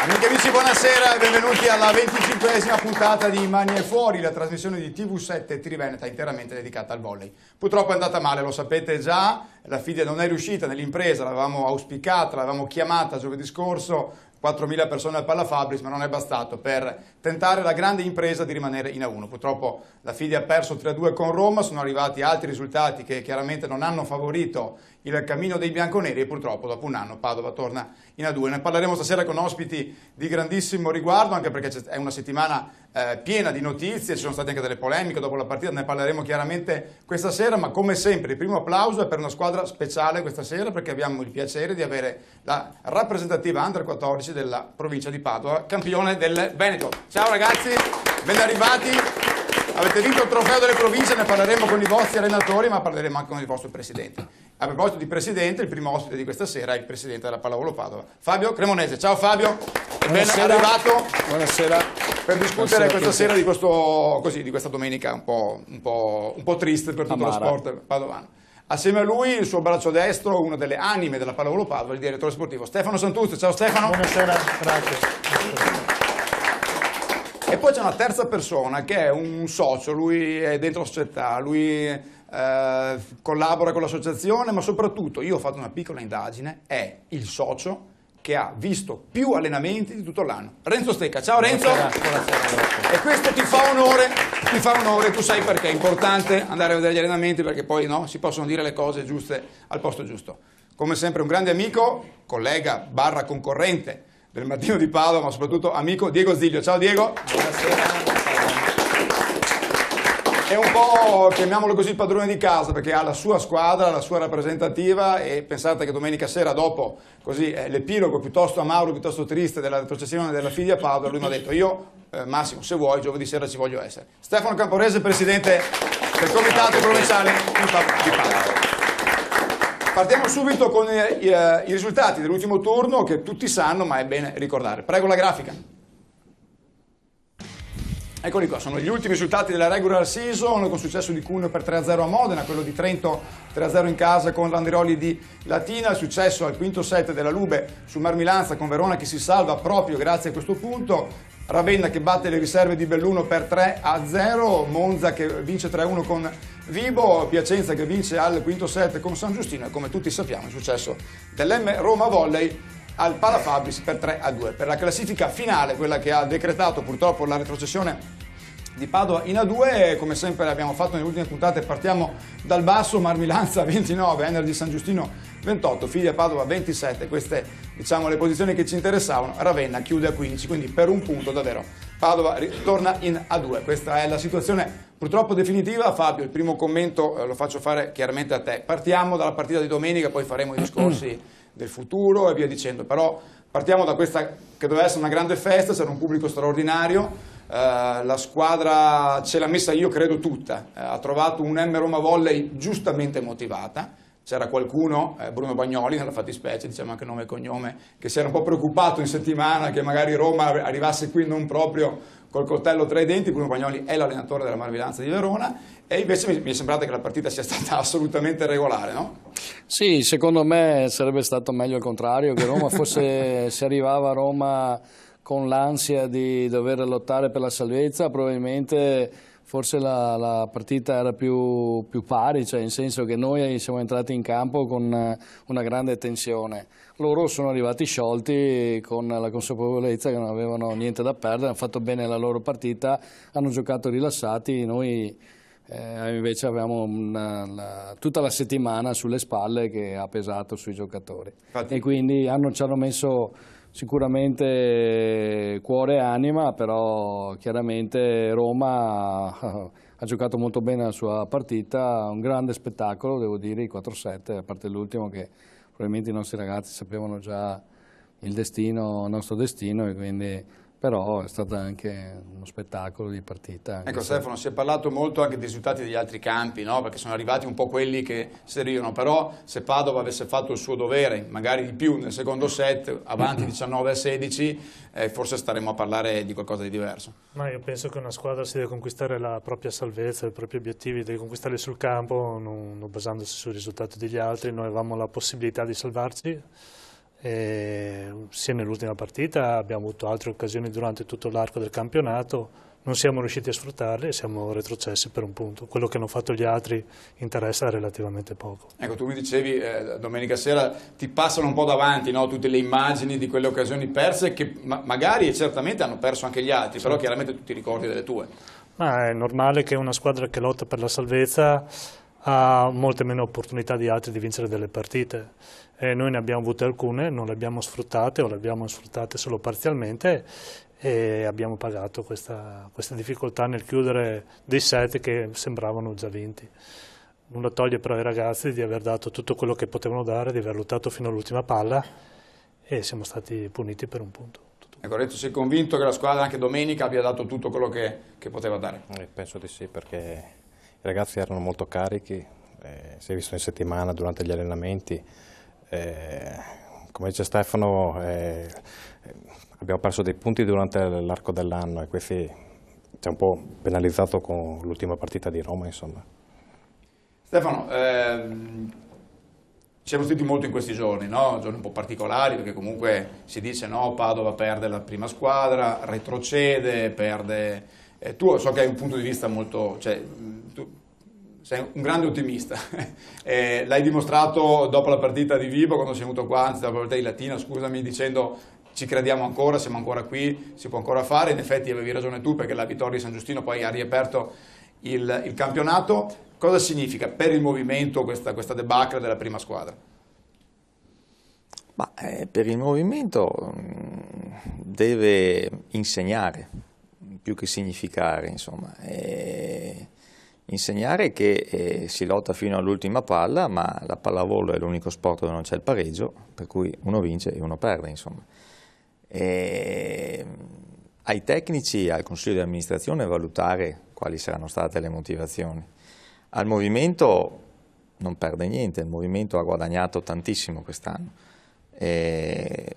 Amiche e amici, buonasera e benvenuti alla 25esima puntata di Mani e Fuori, la trasmissione di TV7 Triveneta interamente dedicata al volley. Purtroppo è andata male, lo sapete già, la FIDE non è riuscita nell'impresa, l'avevamo auspicata, l'avevamo chiamata giovedì scorso, 4.000 persone al Pallafabris, ma non è bastato per tentare la grande impresa di rimanere in A1. Purtroppo la FIDE ha perso 3-2 con Roma, sono arrivati altri risultati che chiaramente non hanno favorito il cammino dei bianconeri e purtroppo dopo un anno Padova torna in A2. Ne parleremo stasera con ospiti di grandissimo riguardo, anche perché è una settimana piena di notizie, ci sono state anche delle polemiche dopo la partita, ne parleremo chiaramente questa sera, ma come sempre il primo applauso è per una squadra speciale questa sera, perché abbiamo il piacere di avere la rappresentativa Under 14 della provincia di Padova, campione del Veneto. Ciao ragazzi, ben arrivati, avete vinto il trofeo delle province, ne parleremo con i vostri allenatori, ma parleremo anche con il vostro presidente. A proposito di presidente, il primo ospite di questa sera è il presidente della Pallavolo Padova, Fabio Cremonese. Ciao Fabio, ben arrivato. Buonasera. Per discutere questa sera di questa domenica un po' triste per tutto lo sport padovano. Assieme a lui il suo braccio destro, una delle anime della Pallavolo Padova, il direttore sportivo Stefano Santuzzi. Ciao Stefano. Buonasera, grazie. E poi c'è una terza persona che è un socio, lui è dentro la società, lui collabora con l'associazione, ma soprattutto io ho fatto una piccola indagine, è il socio che ha visto più allenamenti di tutto l'anno. Renzo Stecca. Ciao Renzo. Buonasera. E questo ti fa onore, tu sai perché è importante andare a vedere gli allenamenti, perché poi no, si possono dire le cose giuste al posto giusto. Come sempre un grande amico, collega barra concorrente del Mattino di Padova, ma soprattutto amico, Diego Ziglio. Ciao Diego. Buonasera. È un po', chiamiamolo così, il padrone di casa, perché ha la sua squadra, la sua rappresentativa, e pensate che domenica sera, dopo così l'epilogo piuttosto amaro, piuttosto triste della retrocessione della figlia Padova, lui mi ha detto: io Massimo, se vuoi, giovedì sera ci voglio essere. Stefano Camporese, presidente del comitato provinciale di Padova. Partiamo subito con i risultati dell'ultimo turno, che tutti sanno, ma è bene ricordare. Prego la grafica. Eccoli qua, sono gli ultimi risultati della regular season, con successo di Cuneo per 3-0 a Modena, quello di Trento 3-0 in casa con l'Andrioli di Latina, il successo al quinto set della Lube su Marmilanza con Verona che si salva proprio grazie a questo punto, Ravenna che batte le riserve di Belluno per 3-0, Monza che vince 3-1 con Vibo, Piacenza che vince al quinto set con San Giustino e come tutti sappiamo il successo dell'M Roma Volley al Pallafabris per 3-2. Per la classifica finale, quella che ha decretato purtroppo la retrocessione di Padova in A2, come sempre abbiamo fatto nelle ultime puntate, partiamo dal basso: Marmilanza 29, Energy San Giustino 28, Figlia Padova 27, queste diciamo le posizioni che ci interessavano. Ravenna chiude a 15, quindi per un punto davvero Padova torna in A2. Questa è la situazione purtroppo definitiva. Fabio, il primo commento lo faccio fare chiaramente a te. Partiamo dalla partita di domenica, poi faremo i discorsi del futuro e via dicendo, però partiamo da questa che doveva essere una grande festa, c'era un pubblico straordinario, la squadra ce l'ha messa, io credo, tutta, ha trovato un M Roma Volley giustamente motivata. C'era qualcuno, Bruno Bagnoli nella fattispecie, diciamo anche nome e cognome, che si era un po' preoccupato in settimana che magari Roma arrivasse qui non proprio col coltello tra i denti. Bruno Bagnoli è l'allenatore della Marmilanza di Verona e invece mi è sembrato che la partita sia stata assolutamente regolare, no? Sì, secondo me sarebbe stato meglio il contrario, che Roma fosse, se arrivava a Roma con l'ansia di dover lottare per la salvezza, probabilmente forse la partita era più pari, cioè in senso che noi siamo entrati in campo con una grande tensione. Loro sono arrivati sciolti con la consapevolezza che non avevano niente da perdere, hanno fatto bene la loro partita, hanno giocato rilassati, noi invece avevamo tutta la settimana sulle spalle che ha pesato sui giocatori. Infatti. E quindi ci hanno messo sicuramente cuore e anima, però chiaramente Roma ha giocato molto bene la sua partita, un grande spettacolo, devo dire, i 4-7, a parte l'ultimo che probabilmente i nostri ragazzi sapevano già il nostro destino, e quindi però è stato anche uno spettacolo di partita. Ecco Stefano, si è parlato molto anche dei risultati degli altri campi, no? Perché sono arrivati un po' quelli che servivano, però se Padova avesse fatto il suo dovere, magari di più nel secondo set, avanti 19-16, forse staremmo a parlare di qualcosa di diverso. Ma io penso che una squadra si deve conquistare la propria salvezza, i propri obiettivi, deve conquistarli sul campo, non basandosi sui risultati degli altri. Noi avevamo la possibilità di salvarci sia nell'ultima partita, abbiamo avuto altre occasioni durante tutto l'arco del campionato, non siamo riusciti a sfruttarle e siamo retrocessi per un punto. Quello che hanno fatto gli altri interessa relativamente poco. Ecco, tu mi dicevi domenica sera ti passano un po' davanti, no? Tutte le immagini di quelle occasioni perse che magari e certamente hanno perso anche gli altri, però chiaramente tu ti ricordi delle tue. Ma è normale che una squadra che lotta per la salvezza ha molte meno opportunità di altri di vincere delle partite. Noi ne abbiamo avute alcune, non le abbiamo sfruttate o le abbiamo sfruttate solo parzialmente e abbiamo pagato questa difficoltà nel chiudere dei set che sembravano già vinti. Nulla toglie però ai ragazzi di aver dato tutto quello che potevano dare, di aver lottato fino all'ultima palla e siamo stati puniti per un punto. Ecco, Renzo, sei convinto che la squadra anche domenica abbia dato tutto quello che poteva dare? Penso di sì, perché i ragazzi erano molto carichi, si è visto in settimana durante gli allenamenti. Come dice Stefano, abbiamo perso dei punti durante l'arco dell'anno e questi ci ha un po' penalizzato con l'ultima partita di Roma, insomma. Stefano, ci siamo sentiti molto in questi giorni, no? Giorni un po' particolari perché comunque si dice no, Padova perde la prima squadra, retrocede, perde... tu so che hai un punto di vista molto... Cioè, tu sei un grande ottimista, l'hai dimostrato dopo la partita di Vibo, quando sei venuto qua, anzi dopo la partita di Latina, scusami, dicendo ci crediamo ancora, siamo ancora qui, si può ancora fare. In effetti avevi ragione tu, perché la vittoria di San Giustino poi ha riaperto il campionato. Cosa significa per il movimento questa debacle della prima squadra? Ma, per il movimento deve insegnare, più che significare, insomma. Insegnare che si lotta fino all'ultima palla, ma la pallavolo è l'unico sport dove non c'è il pareggio, per cui uno vince e uno perde, insomma. Ai tecnici, al consiglio di amministrazione, valutare quali saranno state le motivazioni. Al movimento non perde niente, il movimento ha guadagnato tantissimo quest'anno.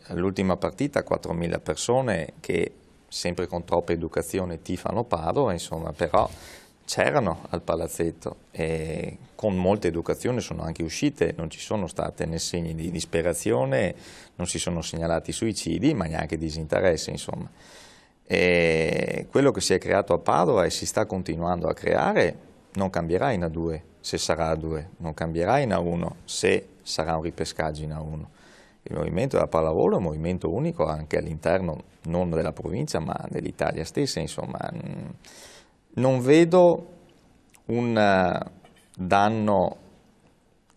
All'ultima partita 4.000 persone che sempre con troppa educazione tifano Padova, insomma, però c'erano al palazzetto e con molta educazione sono anche uscite, non ci sono state né segni di disperazione, non si sono segnalati suicidi, ma neanche disinteresse, insomma. E quello che si è creato a Padova e si sta continuando a creare non cambierà in A2 se sarà A2, non cambierà in A1 se sarà un ripescaggio in A1. Il movimento della pallavolo è un movimento unico anche all'interno non della provincia ma dell'Italia stessa, insomma. Non vedo un danno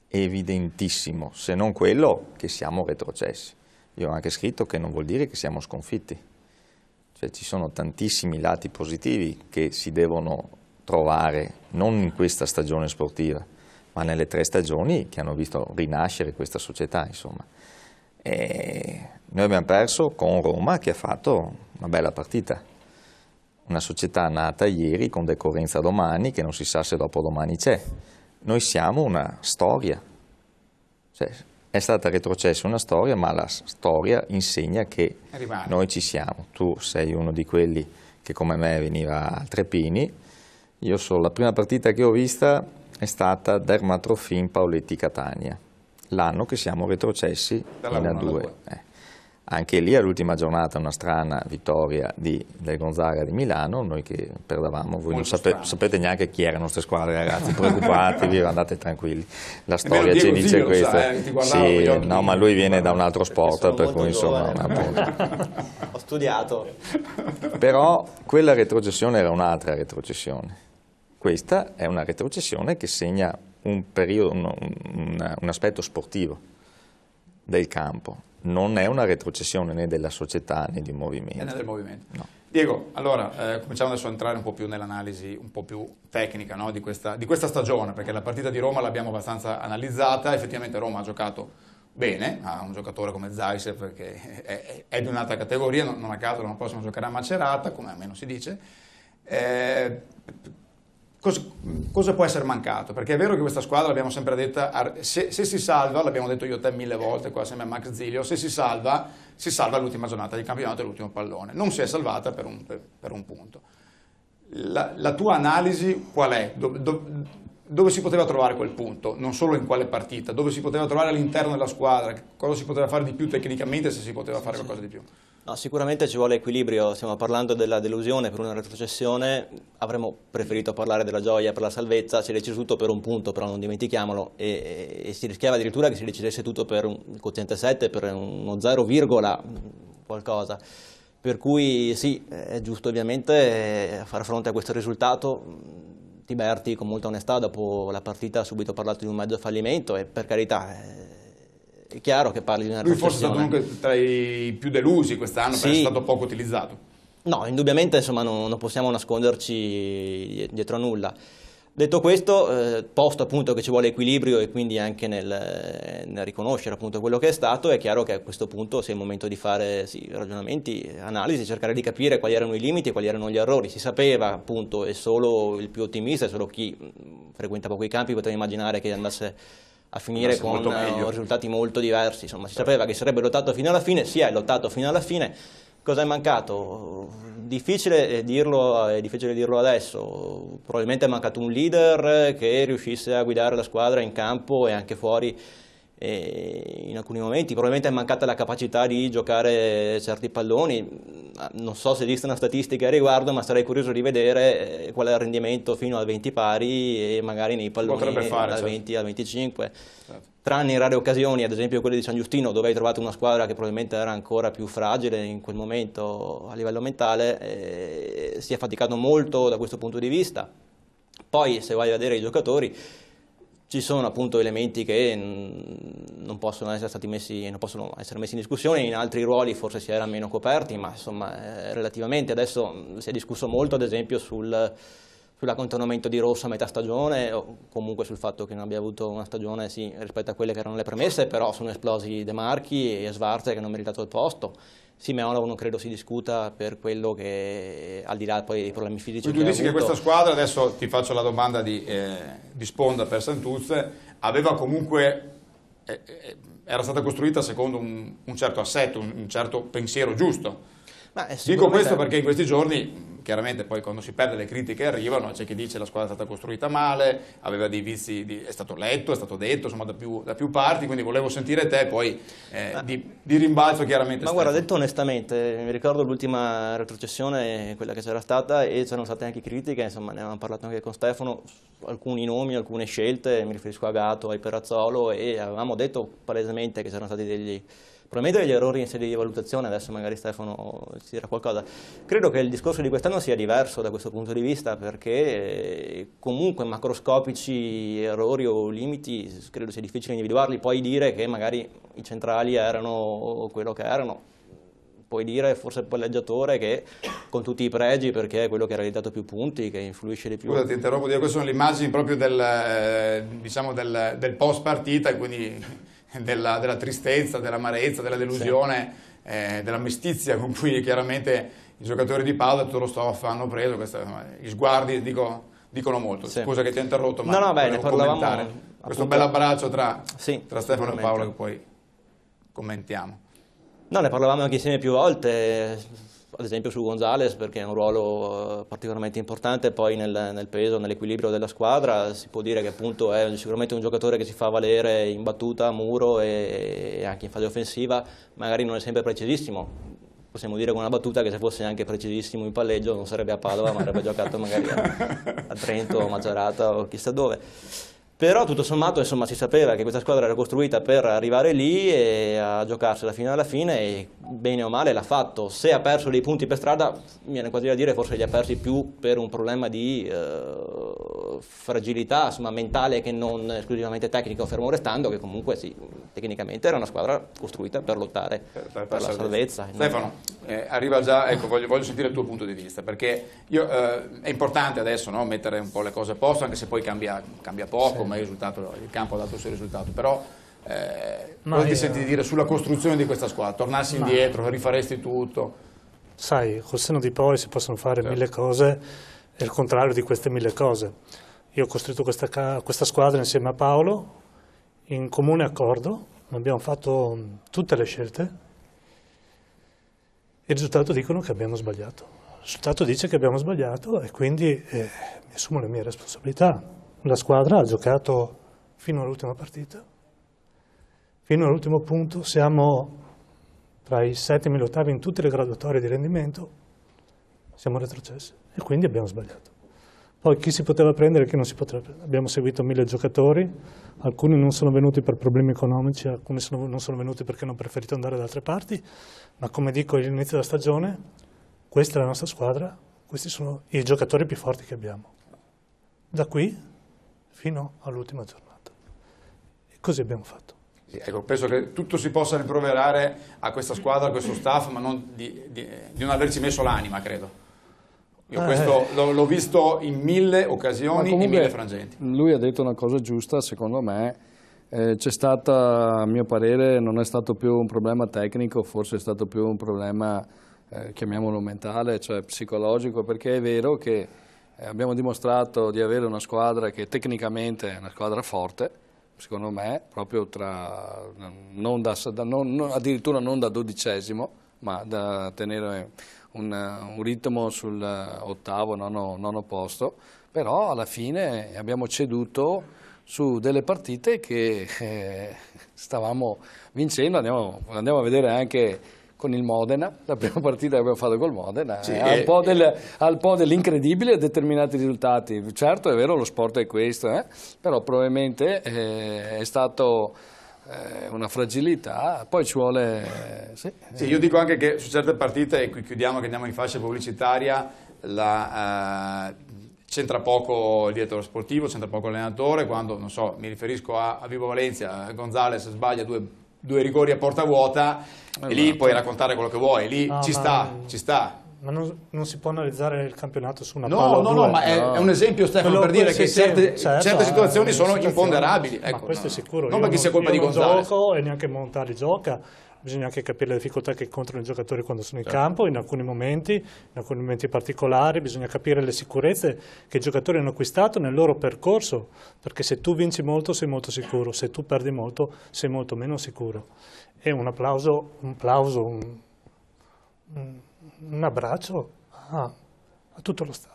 evidentissimo, se non quello che siamo retrocessi. Io ho anche scritto che non vuol dire che siamo sconfitti. Cioè, ci sono tantissimi lati positivi che si devono trovare, non in questa stagione sportiva, ma nelle 3 stagioni che hanno visto rinascere questa società, insomma. E noi abbiamo perso con Roma, che ha fatto una bella partita. Una società nata ieri con decorrenza domani, che non si sa se dopodomani c'è. Noi siamo una storia, cioè, è stata retrocessa una storia, ma la storia insegna che noi ci siamo. Tu sei uno di quelli che come me veniva a Trepini, io la prima partita che ho vista è stata Dermatrofin Pauletti Catania, l'anno che siamo retrocessi in A2. Anche lì all'ultima giornata una strana vittoria del Gonzaga di Milano, noi che perdavamo, voi non sapete neanche chi erano queste squadre, ragazzi, preoccupatevi, andate tranquilli, la storia ci dice questo. Sì, no, ma lui viene da un altro sport, per cui insomma ho studiato. Però quella retrocessione era un'altra retrocessione, questa è una retrocessione che segna un periodo, un aspetto sportivo del campo. Non è una retrocessione né della società né di un movimento. Né del movimento. No. Diego, allora cominciamo adesso a entrare un po' più nell'analisi un po' più tecnica, no, di questa stagione, perché la partita di Roma l'abbiamo abbastanza analizzata. Effettivamente Roma ha giocato bene, ha un giocatore come Zaisev che è di un'altra categoria, non a caso l'anno prossimo giocherà a Macerata, come almeno si dice. Cosa può essere mancato? Perché è vero che questa squadra, l'abbiamo sempre detta, se si salva, l'abbiamo detto io e te 1000 volte, qua sembra Max Zilio, se si salva l'ultima giornata di campionato e l'ultimo pallone. Non si è salvata per un punto. La tua analisi qual è? dove si poteva trovare quel punto, non solo in quale partita, dove si poteva trovare all'interno della squadra, cosa si poteva fare di più tecnicamente, se si poteva fare qualcosa di più. No, sicuramente ci vuole equilibrio, stiamo parlando della delusione per una retrocessione, avremmo preferito parlare della gioia per la salvezza, si è deciso tutto per un punto, però non dimentichiamolo, e si rischiava addirittura che si decidesse tutto per un quoziente 7, per uno 0, qualcosa. Per cui sì, è giusto ovviamente far fronte a questo risultato. Tiberti con molta onestà dopo la partita ha subito parlato di un mezzo fallimento e per carità è chiaro che parli di una retrocessione. Lui forse è stato anche tra i più delusi quest'anno, sì, perché è stato poco utilizzato. No, indubbiamente insomma, non possiamo nasconderci dietro a nulla. Detto questo, posto appunto che ci vuole equilibrio e quindi anche nel riconoscere appunto quello che è stato, è chiaro che a questo punto sia il momento di fare ragionamenti, analisi, cercare di capire quali erano i limiti e quali erano gli errori. Si sapeva appunto, e solo il più ottimista, e solo chi frequenta poco i campi poteva immaginare che andasse a finire con risultati molto diversi. Insomma, si sapeva che sarebbe lottato fino alla fine, si è lottato fino alla fine. Cosa è mancato? Difficile dirlo adesso, probabilmente è mancato un leader che riuscisse a guidare la squadra in campo e anche fuori in alcuni momenti, probabilmente è mancata la capacità di giocare certi palloni, non so se esiste una statistica a riguardo, ma sarei curioso di vedere qual è il rendimento fino al 20 pari e magari nei palloni dal 20 al 25. Certo. Tranne in rare occasioni, ad esempio quelle di San Giustino, dove hai trovato una squadra che probabilmente era ancora più fragile in quel momento a livello mentale, si è faticato molto da questo punto di vista. Poi se vai a vedere i giocatori, ci sono appunto elementi che non possono essere messi in discussione, in altri ruoli forse si era meno coperti, ma insomma relativamente adesso si è discusso molto ad esempio sull'accantonamento di Rosso a metà stagione, o comunque sul fatto che non abbia avuto una stagione rispetto a quelle che erano le premesse, però sono esplosi De Marchi e Schwarzer che hanno meritato il posto. Simeone non credo si discuta per quello che, al di là poi dei problemi fisici. Tu dici che questa squadra, adesso ti faccio la domanda di sponda per Santuzze, aveva comunque, era stata costruita secondo un certo assetto, un certo pensiero giusto. Dico questo perché in questi giorni, chiaramente poi quando si perde le critiche arrivano, c'è chi dice che la squadra è stata costruita male, aveva dei vizi, è stato letto, è stato detto, insomma da più parti, quindi volevo sentire te poi di rimbalzo chiaramente. Ma guarda, detto onestamente, mi ricordo l'ultima retrocessione, quella che c'era stata, e c'erano state anche critiche, insomma ne avevamo parlato anche con Stefano, alcuni nomi, alcune scelte, mi riferisco a Gatto, a Perazzolo, e avevamo detto palesemente che c'erano stati probabilmente degli errori in sede di valutazione, adesso magari Stefano ci dirà qualcosa. Credo che il discorso di quest'anno sia diverso da questo punto di vista, perché comunque macroscopici errori o limiti credo sia difficile individuarli, puoi dire che magari i centrali erano quello che erano, puoi dire forse il palleggiatore che con tutti i pregi perché è quello che ha realizzato più punti, che influisce di più. Scusa, ti interrompo, queste sono le immagini proprio del post partita, quindi della tristezza, dell'amarezza, della delusione, della mestizia con cui chiaramente i giocatori di Padova e tutto lo staff hanno preso. Gli sguardi dicono molto. Sì. Scusa che ti ho interrotto, ma ne parlavamo questo bel abbraccio tra Stefano e Paolo che poi commentiamo. No, ne parlavamo anche insieme più volte, ad esempio su Gonzalez, perché è un ruolo particolarmente importante poi nel peso, nell'equilibrio della squadra. Si può dire che appunto è sicuramente un giocatore che si fa valere in battuta, muro e anche in fase offensiva, magari non è sempre precisissimo. Possiamo dire con una battuta che se fosse anche precisissimo in palleggio non sarebbe a Padova, ma avrebbe giocato magari a Trento, a Macerata o chissà dove. Però tutto sommato insomma, si sapeva che questa squadra era costruita per arrivare lì e a giocarsela fino alla fine, e bene o male l'ha fatto. Se ha perso dei punti per strada, mi viene quasi da dire forse li ha persi più per un problema di fragilità insomma, mentale che non esclusivamente tecnico, fermo restando che comunque sì, tecnicamente era una squadra costruita per lottare per la salvezza. Stefano, arriva già, ecco, voglio sentire il tuo punto di vista, perché è importante adesso mettere un po' le cose a posto, anche se poi cambia poco. Sì. Ma il campo ha dato il suo risultato, però cosa ti senti dire sulla costruzione di questa squadra? Tornassi indietro, rifaresti tutto? Sai, col senno di poi si possono fare mille cose e il contrario di queste mille cose. Io ho costruito questa squadra insieme a Paolo in comune accordo, abbiamo fatto tutte le scelte e il risultato dicono che abbiamo sbagliato. Il risultato dice che abbiamo sbagliato e quindi mi assumo le mie responsabilità. la squadra ha giocato fino all'ultima partita, fino all'ultimo punto, siamo tra i settimi e gli ottavi in tutte le graduatorie di rendimento, siamo retrocessi e quindi abbiamo sbagliato. Poi chi si poteva prendere e chi non si poteva prendere. Abbiamo seguito 1000 giocatori, alcuni non sono venuti per problemi economici, alcuni non sono venuti perché hanno preferito andare da altre parti, ma come dico all'inizio della stagione, questa è la nostra squadra, questi sono i giocatori più forti che abbiamo, da qui fino all'ultima giornata. E così abbiamo fatto. Sì, ecco, penso che tutto si possa rimproverare a questa squadra, a questo staff, ma non di non averci messo l'anima, credo. Io questo l'ho visto in 1000 occasioni e 1000 frangenti. Lui ha detto una cosa giusta, secondo me. C'è stata, a mio parere, non è stato più un problema tecnico, forse è stato più un problema, chiamiamolo mentale, cioè psicologico, perché è vero che abbiamo dimostrato di avere una squadra che tecnicamente è una squadra forte, secondo me, proprio addirittura non da 12esimo, ma da tenere un ritmo sull'8º, nono posto, però alla fine abbiamo ceduto su delle partite che stavamo vincendo. Andiamo a vedere anche con il Modena, la prima partita che abbiamo fatto col Modena, sì, ha un po' dell'incredibile determinati risultati. Certo, è vero, lo sport è questo, però probabilmente è stato una fragilità, poi ci vuole... Sì, io dico anche che su certe partite, e qui chiudiamo che andiamo in fascia pubblicitaria, c'entra poco il direttore sportivo, c'entra poco l'allenatore, quando, non so, mi riferisco a Vibo Valencia, Gonzales sbaglia due rigori a porta vuota, e lì puoi raccontare quello che vuoi, lì ci sta. Ma non si può analizzare il campionato su una palla o due. No, ma è un esempio, Stefano, per dire che certe situazioni sono imponderabili. Ecco, ma questo è sicuro. Non perché sia colpa di Gonzales. Non gioco e neanche Montali gioca, bisogna anche capire le difficoltà che incontrano i giocatori quando sono in campo, in alcuni momenti particolari, bisogna capire le sicurezze che i giocatori hanno acquistato nel loro percorso, perché se tu vinci molto sei molto sicuro, se tu perdi molto sei molto meno sicuro. E un abbraccio a tutto lo staff.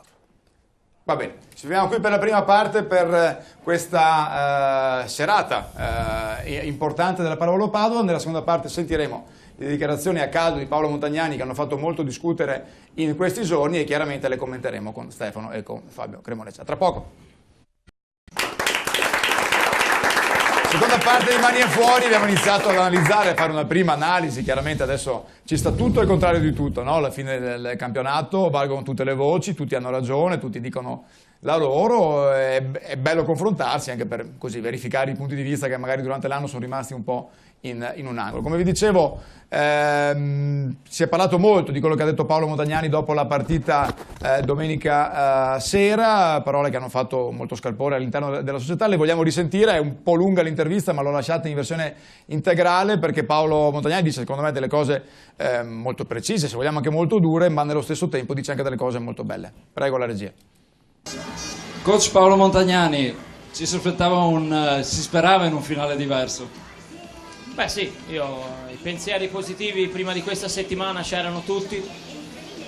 Va bene, ci fermiamo qui per la prima parte, per questa serata importante della Pallavolo Padova. Nella seconda parte sentiremo le dichiarazioni a caldo di Paolo Montagnani, che hanno fatto molto discutere in questi giorni, e chiaramente le commenteremo con Stefano e con Fabio Cremoneccia. Tra poco. Seconda parte di Mani e Fuori, abbiamo iniziato ad analizzare, a fare una prima analisi, chiaramente adesso ci sta tutto e il contrario di tutto, no? Alla fine del campionato valgono tutte le voci, tutti hanno ragione, tutti dicono la loro, è bello confrontarsi anche per così verificare i punti di vista che magari durante l'anno sono rimasti un po' in un angolo. Come vi dicevo, si è parlato molto di quello che ha detto Paolo Montagnani dopo la partita domenica sera, parole che hanno fatto molto scalpore all'interno della società. Le vogliamo risentire, è un po' lunga l'intervista, ma l'ho lasciata in versione integrale perché Paolo Montagnani dice secondo me delle cose molto precise, se vogliamo anche molto dure, ma nello stesso tempo dice anche delle cose molto belle. Prego la regia. Coach Paolo Montagnani, si sperava in un finale diverso? Beh sì, i pensieri positivi prima di questa settimana c'erano tutti.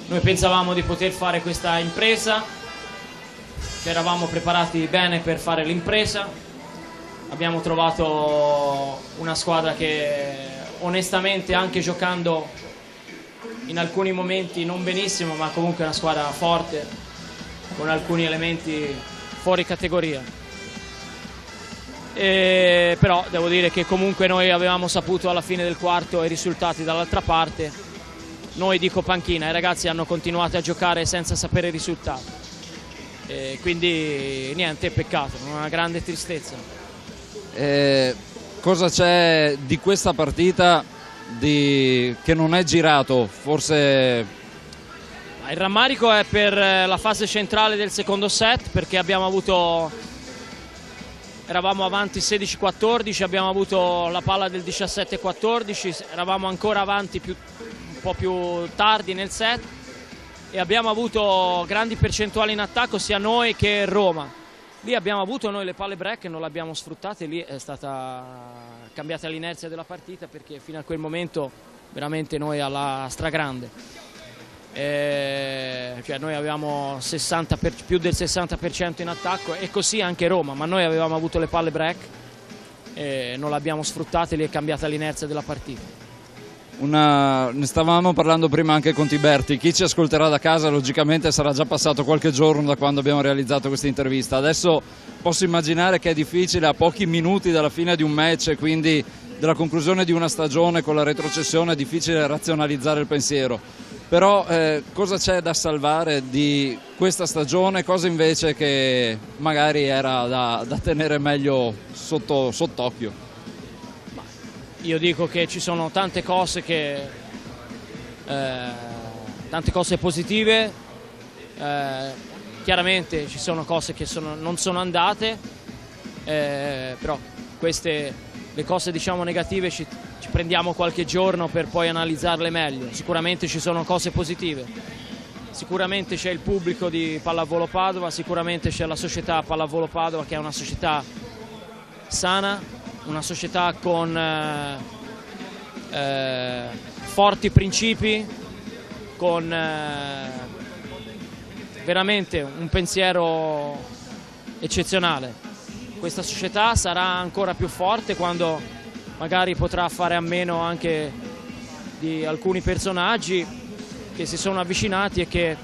Noi pensavamo di poter fare questa impresa, ci eravamo preparati bene per fare l'impresa, abbiamo trovato una squadra che onestamente, anche giocando in alcuni momenti non benissimo, ma comunque è una squadra forte, con alcuni elementi fuori categoria. Però devo dire che comunque noi avevamo saputo alla fine del quarto i risultati dall'altra parte. Noi, dico panchina, i ragazzi hanno continuato a giocare senza sapere i risultati, quindi niente, peccato, una grande tristezza. Cosa c'è di questa partita che non è girato? Forse il rammarico è per la fase centrale del secondo set, perché eravamo avanti 16-14, abbiamo avuto la palla del 17-14, eravamo ancora avanti un po' più tardi nel set e abbiamo avuto grandi percentuali in attacco sia noi che Roma. Lì abbiamo avuto noi le palle break e non le abbiamo sfruttate, lì è stata cambiata l'inerzia della partita perché fino a quel momento veramente noi alla stragrande. cioè noi avevamo più del 60% in attacco, e così anche Roma, ma noi avevamo avuto le palle break e non l'abbiamo sfruttate, lì è cambiata l'inerzia della partita. Ne stavamo parlando prima anche con Tiberti. Chi ci ascolterà da casa logicamente sarà già passato qualche giorno da quando abbiamo realizzato questa intervista. Adesso posso immaginare che è difficile a pochi minuti dalla fine di un match e quindi della conclusione di una stagione con la retrocessione, è difficile razionalizzare il pensiero. Però cosa c'è da salvare di questa stagione? Cosa invece che magari era da tenere meglio sott'occhio? Io dico che ci sono tante cose positive, chiaramente ci sono cose che non sono andate, però le cose diciamo negative ci prendiamo qualche giorno per poi analizzarle meglio. Sicuramente ci sono cose positive, sicuramente c'è il pubblico di Pallavolo Padova, sicuramente c'è la società Pallavolo Padova che è una società sana, una società con forti principi, con veramente un pensiero eccezionale. Questa società sarà ancora più forte quando magari potrà fare a meno anche di alcuni personaggi che si sono avvicinati e che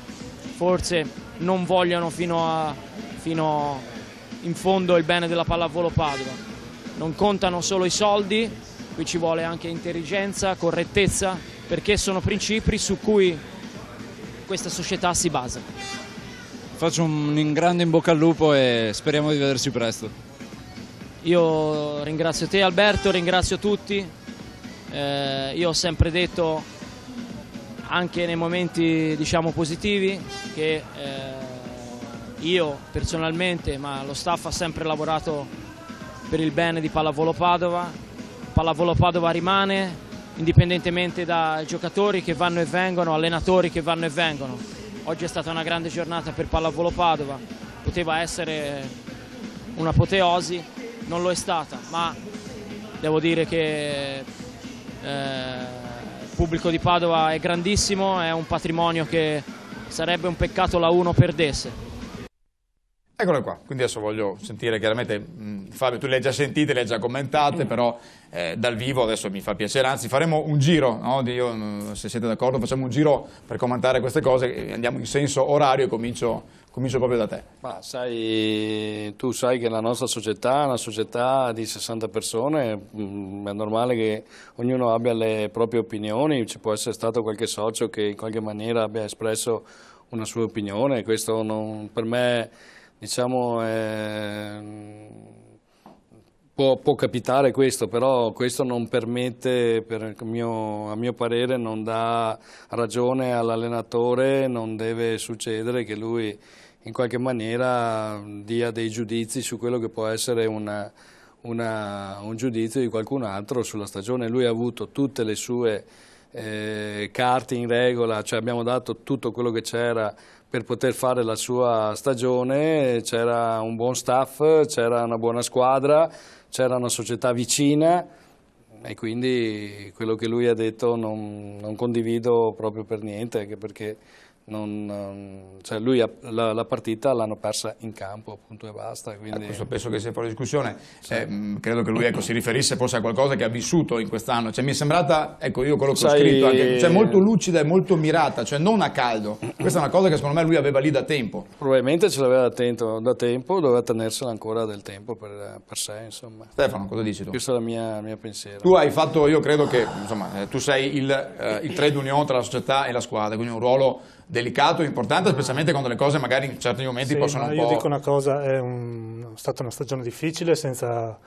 forse non vogliono fino in fondo il bene della Pallavolo Padova. Non contano solo i soldi, qui ci vuole anche intelligenza, correttezza, perché sono principi su cui questa società si basa. Faccio un grande in bocca al lupo e speriamo di vederci presto. Io ringrazio te Alberto, ringrazio tutti. Io ho sempre detto, anche nei momenti diciamo positivi, che io personalmente, ma lo staff ha sempre lavorato per il bene di Pallavolo Padova. Pallavolo Padova rimane, indipendentemente dai giocatori che vanno e vengono, allenatori che vanno e vengono. Oggi è stata una grande giornata per Pallavolo Padova, poteva essere un'apoteosi, non lo è stata, ma devo dire che il pubblico di Padova è grandissimo, è un patrimonio che sarebbe un peccato la uno perdesse. Eccole qua, quindi adesso voglio sentire chiaramente, Fabio, tu le hai già sentite, le hai già commentate, però dal vivo adesso mi fa piacere, anzi faremo un giro, no? Se siete d'accordo facciamo un giro per commentare queste cose, andiamo in senso orario e comincio proprio da te. Ma tu sai che la nostra società è una società di 60 persone, è normale che ognuno abbia le proprie opinioni, ci può essere stato qualche socio che in qualche maniera abbia espresso una sua opinione, questo per me diciamo può capitare questo, però questo non permette, a mio parere non dà ragione all'allenatore, non deve succedere che lui in qualche maniera dia dei giudizi su quello che può essere un giudizio di qualcun altro sulla stagione. Lui ha avuto tutte le sue carte in regola, cioè abbiamo dato tutto quello che c'era per poter fare la sua stagione, c'era un buon staff, c'era una buona squadra, c'era una società vicina e quindi quello che lui ha detto non condivido proprio per niente, anche perché cioè lui la partita l'hanno persa in campo, appunto, e basta. Quindi... Questo penso che sia fuori discussione, sì. Credo che lui si riferisse forse a qualcosa che ha vissuto in quest'anno, cioè mi è sembrata, ecco io quello che ho scritto, anche, cioè molto lucida e molto mirata, cioè non a caldo, questa è una cosa che secondo me lui aveva lì da tempo. Probabilmente ce l'aveva da tempo, doveva tenersela ancora del tempo per sé, insomma. Stefano, cosa dici tu? Questo è il mio pensiero. Tu hai fatto, io credo che, insomma, tu sei il trade union tra la società e la squadra, quindi un ruolo delicato e importante, specialmente quando le cose magari in certi momenti possono un po'... Io dico una cosa, è stata una stagione difficile senza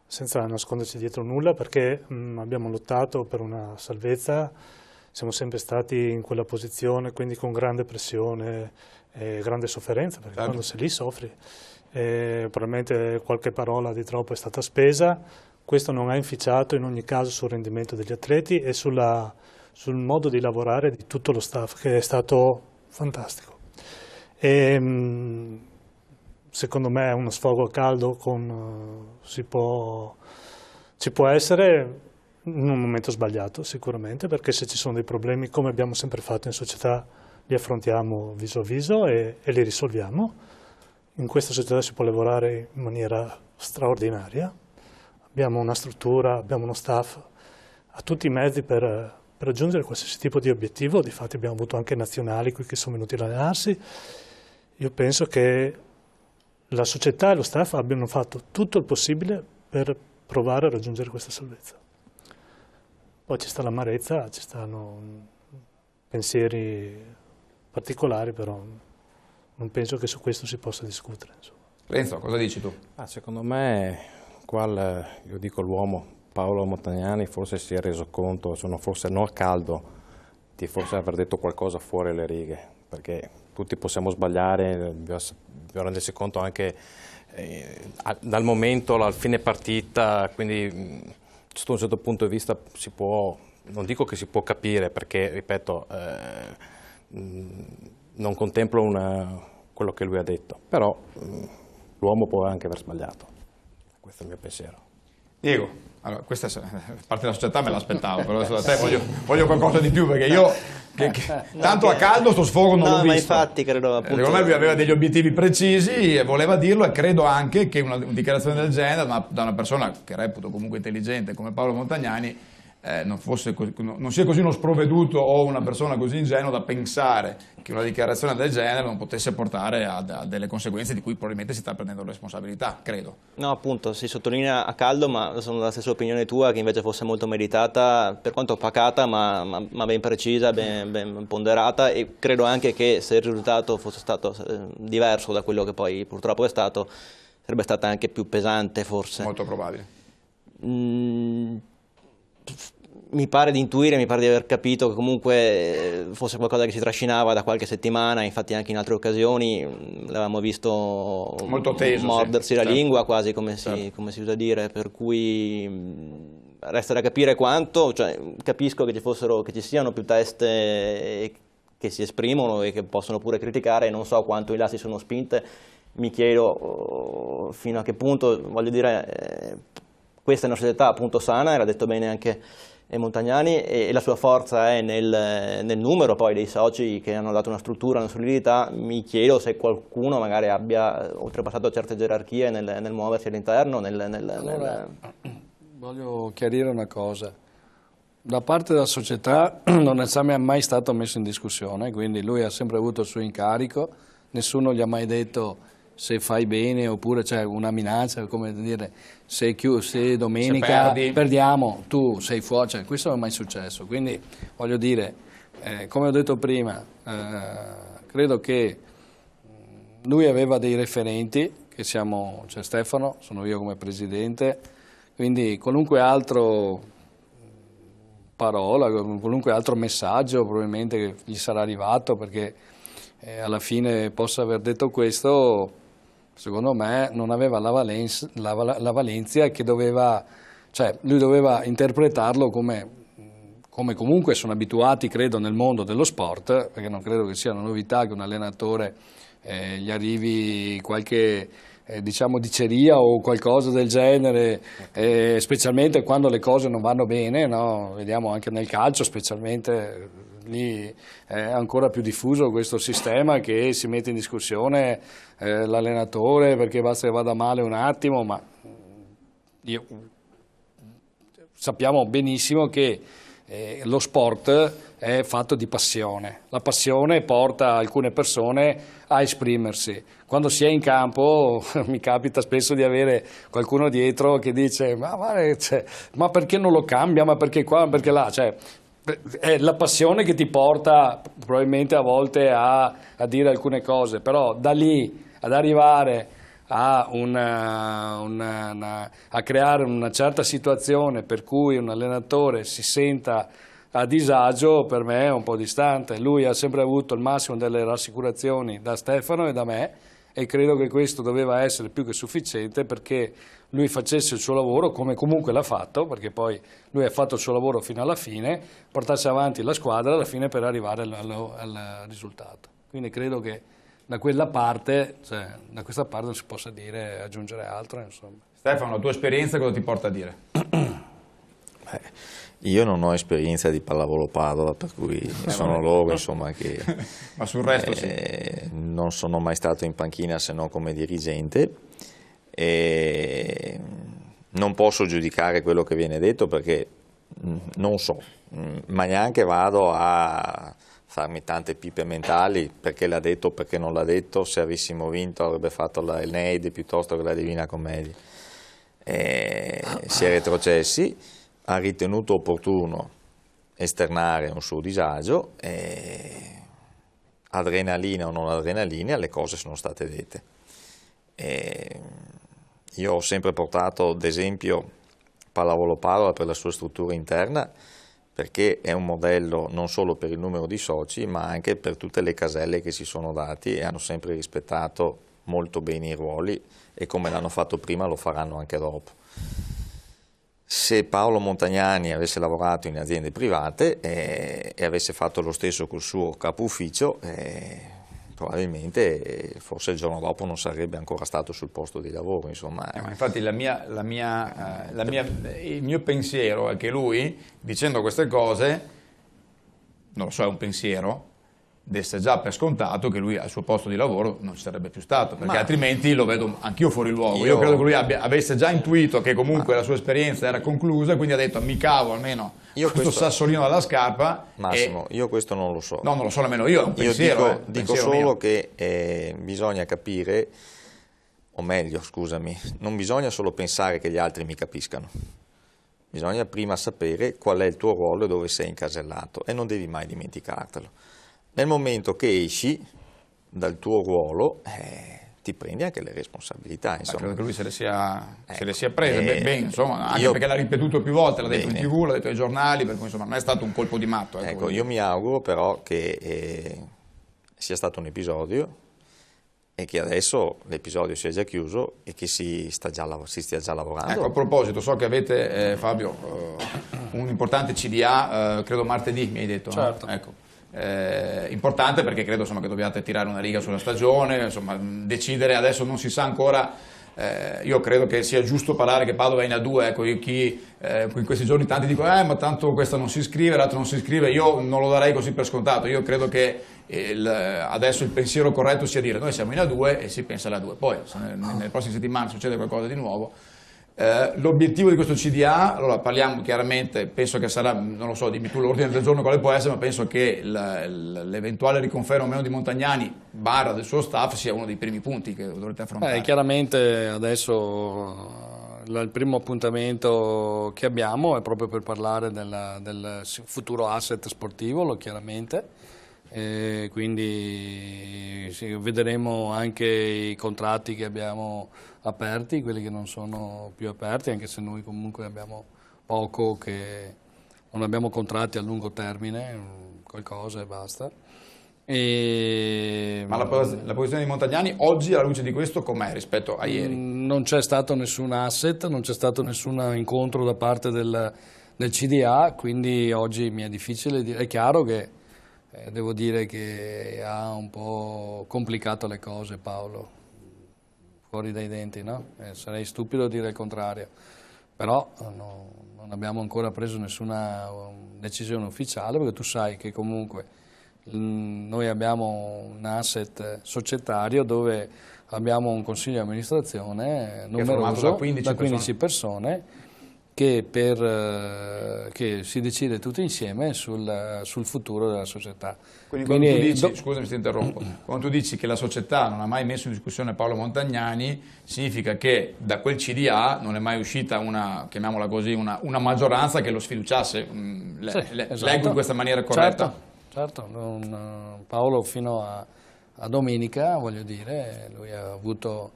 nasconderci dietro nulla, perché abbiamo lottato per una salvezza, siamo sempre stati in quella posizione, quindi con grande pressione e grande sofferenza, perché quando sei lì soffri. Probabilmente qualche parola di troppo è stata spesa, questo non ha inficiato in ogni caso sul rendimento degli atleti e sul modo di lavorare di tutto lo staff, che è stato fantastico. Secondo me è uno sfogo a caldo, ci può essere, in un momento sbagliato sicuramente, perché se ci sono dei problemi, come abbiamo sempre fatto in società, li affrontiamo viso a viso e li risolviamo. In questa società si può lavorare in maniera straordinaria, abbiamo una struttura, abbiamo uno staff, ha tutti i mezzi per raggiungere qualsiasi tipo di obiettivo. Difatti abbiamo avuto anche nazionali qui che sono venuti ad allenarsi. Io penso che la società e lo staff abbiano fatto tutto il possibile per provare a raggiungere questa salvezza. Poi ci sta l'amarezza, ci stanno pensieri particolari, però non penso che su questo si possa discutere. Insomma. Renzo, cosa dici tu? Secondo me, io dico l'uomo, Paolo Montagnani, forse si è reso conto, forse non a caldo, di forse aver detto qualcosa fuori le righe, perché tutti possiamo sbagliare, bisogna rendersi conto anche dal momento al fine partita, quindi sotto un certo punto di vista si può, non dico che si può capire, perché ripeto, non contemplo quello che lui ha detto, però l'uomo può anche aver sbagliato, questo è il mio pensiero. Diego, allora, questa parte della società me l'aspettavo, però adesso da te voglio qualcosa di più, perché io tanto a caldo sto sfogo non l'ho visto. Ma infatti credo appunto... Secondo me lui aveva degli obiettivi precisi e voleva dirlo, e credo anche che una dichiarazione del genere da una persona che reputo comunque intelligente come Paolo Montagnani non sia così uno sprovveduto o una persona così ingenua da pensare che una dichiarazione del genere non potesse portare a delle conseguenze di cui probabilmente si sta prendendo la responsabilità, credo. No, appunto, si sottolinea a caldo, ma sono della stessa opinione tua, che invece fosse molto meditata, per quanto pacata, ma ben precisa, ben ponderata, e credo anche che se il risultato fosse stato diverso da quello che poi purtroppo è stato, sarebbe stata anche più pesante forse. Molto probabile. Mi pare di intuire, mi pare di aver capito che comunque fosse qualcosa che si trascinava da qualche settimana, infatti anche in altre occasioni l'avevamo visto molto teso, mordersi la lingua quasi, come si usa dire, per cui resta da capire quanto, cioè, capisco che ci siano più teste che si esprimono e che possono pure criticare, non so quanto in là si sono spinte, mi chiedo fino a che punto, voglio dire, questa è una società appunto sana, era detto bene anche Montagnani, e la sua forza è nel numero poi dei soci che hanno dato una struttura, una solidità. Mi chiedo se qualcuno magari abbia oltrepassato certe gerarchie nel muoversi all'interno. Allora, voglio chiarire una cosa. Da parte della società non è mai stato messo in discussione, quindi lui ha sempre avuto il suo incarico, nessuno gli ha mai detto se fai bene, oppure c'è una minaccia, come dire, se domenica perdiamo, tu sei fuori, cioè, questo non è mai successo. Quindi voglio dire, come ho detto prima, credo che lui aveva dei referenti, che c'è Stefano, sono io come presidente, quindi qualunque altro parola, qualunque altro messaggio probabilmente che gli sarà arrivato, perché alla fine possa aver detto questo, secondo me non aveva la valenza che doveva, cioè lui doveva interpretarlo come comunque sono abituati, credo, nel mondo dello sport, perché non credo che sia una novità che un allenatore gli arrivi qualche diciamo diceria o qualcosa del genere, specialmente quando le cose non vanno bene, no? Vediamo anche nel calcio, specialmente lì è ancora più diffuso questo sistema che si mette in discussione l'allenatore perché basta che vada male un attimo, ma sappiamo benissimo che lo sport è fatto di passione. La passione porta alcune persone a esprimersi. Quando si è in campo mi capita spesso di avere qualcuno dietro che dice ma perché non lo cambia, ma perché qua, ma perché là, cioè, è la passione che ti porta probabilmente a volte a dire alcune cose, però da lì ad arrivare a creare una certa situazione per cui un allenatore si senta a disagio, per me è un po' distante. Lui ha sempre avuto il massimo delle rassicurazioni da Stefano e da me, e credo che questo doveva essere più che sufficiente perché lui facesse il suo lavoro, come comunque l'ha fatto, perché poi lui ha fatto il suo lavoro fino alla fine, portasse avanti la squadra alla fine per arrivare al risultato. Quindi credo che da quella parte, cioè, da questa parte non si possa dire aggiungere altro, insomma. Stefano, la tua esperienza cosa ti porta a dire? Io non ho esperienza di pallavolo Padova, per cui sono loro insomma che Ma sul resto sì. non sono mai stato in panchina se non come dirigente e non posso giudicare quello che viene detto perché non so, ma neanche vado a farmi tante pipe mentali perché l'ha detto o perché non l'ha detto, se avessimo vinto avrebbe fatto il Neide piuttosto che la Divina Commedia. Si è retrocessi, ha ritenuto opportuno esternare un suo disagio, adrenalina o non adrenalina, le cose sono state dette. Io ho sempre portato ad esempio Pallavolo Padova per la sua struttura interna, perché è un modello non solo per il numero di soci, ma anche per tutte le caselle che si sono dati e hanno sempre rispettato molto bene i ruoli e come l'hanno fatto prima lo faranno anche dopo. Se Paolo Montagnani avesse lavorato in aziende private e avesse fatto lo stesso col suo capo ufficio, probabilmente forse il giorno dopo non sarebbe ancora stato sul posto di lavoro. Insomma. Ma infatti il mio pensiero è che lui, dicendo queste cose, non lo so, è un pensiero, desse già per scontato che lui al suo posto di lavoro non ci sarebbe più stato, perché altrimenti lo vedo anch'io fuori luogo. Io credo che lui avesse già intuito che comunque la sua esperienza era conclusa, quindi ha detto mi cavo almeno questo sassolino dalla scarpa. Massimo, io questo non lo so. No, non lo so nemmeno io, è un pensiero. Dico solo che bisogna capire, o meglio, scusami, non bisogna solo pensare che gli altri mi capiscano. Bisogna prima sapere qual è il tuo ruolo e dove sei incasellato e non devi mai dimenticartelo. Nel momento che esci dal tuo ruolo, ti prendi anche le responsabilità. Insomma. Credo che lui se le sia prese bene, insomma, anche perché l'ha ripetuto più volte, l'ha detto in TV, l'ha detto ai giornali, per cui insomma, non è stato un colpo di matto. Ecco, io mi auguro però che sia stato un episodio e che adesso l'episodio sia già chiuso e che si stia già lavorando. Ecco, a proposito, so che avete, Fabio, un importante CDA, credo martedì, mi hai detto. Certo. No? Ecco. Importante perché credo insomma, che dobbiate tirare una riga sulla stagione, insomma, decidere, adesso non si sa ancora, io credo che sia giusto parlare che Padova è in A2, ecco, in questi giorni tanti dicono ma tanto questa non si iscrive, l'altro non si iscrive, io non lo darei così per scontato, io credo che adesso il pensiero corretto sia dire noi siamo in A2 e si pensa alla A2, poi se nelle prossime settimane succede qualcosa di nuovo. L'obiettivo di questo CDA, allora parliamo chiaramente, penso che sarà, non lo so, dimmi tu l'ordine del giorno quale può essere, ma penso che l'eventuale riconferma o meno di Montagnani / del suo staff sia uno dei primi punti che dovrete affrontare. Chiaramente adesso il primo appuntamento che abbiamo è proprio per parlare del futuro asset sportivo, chiaramente. Quindi vedremo anche i contratti che abbiamo aperti, quelli che non sono più aperti, anche se noi comunque abbiamo poco, che non abbiamo contratti a lungo termine, qualcosa e basta. Ma la posizione di Montagnani oggi alla luce di questo com'è rispetto a ieri? Non c'è stato nessun asset, non c'è stato nessun incontro da parte del CDA, quindi oggi mi è difficile dire. È chiaro che devo dire che ha un po' complicato le cose Paolo, fuori dai denti, no? Sarei stupido a dire il contrario, però non abbiamo ancora preso nessuna decisione ufficiale, perché tu sai che comunque noi abbiamo un asset societario dove abbiamo un consiglio di amministrazione numeroso da 15 persone che si decide tutti insieme sul futuro della società. Quindi quando tu dici, scusami se ti interrompo, quando tu dici che la società non ha mai messo in discussione Paolo Montagnani, significa che da quel CDA non è mai uscita una, chiamiamola così, una maggioranza che lo sfiduciasse. Esatto. Leggo in questa maniera corretta? Certo. Paolo fino a domenica, voglio dire, lui ha avuto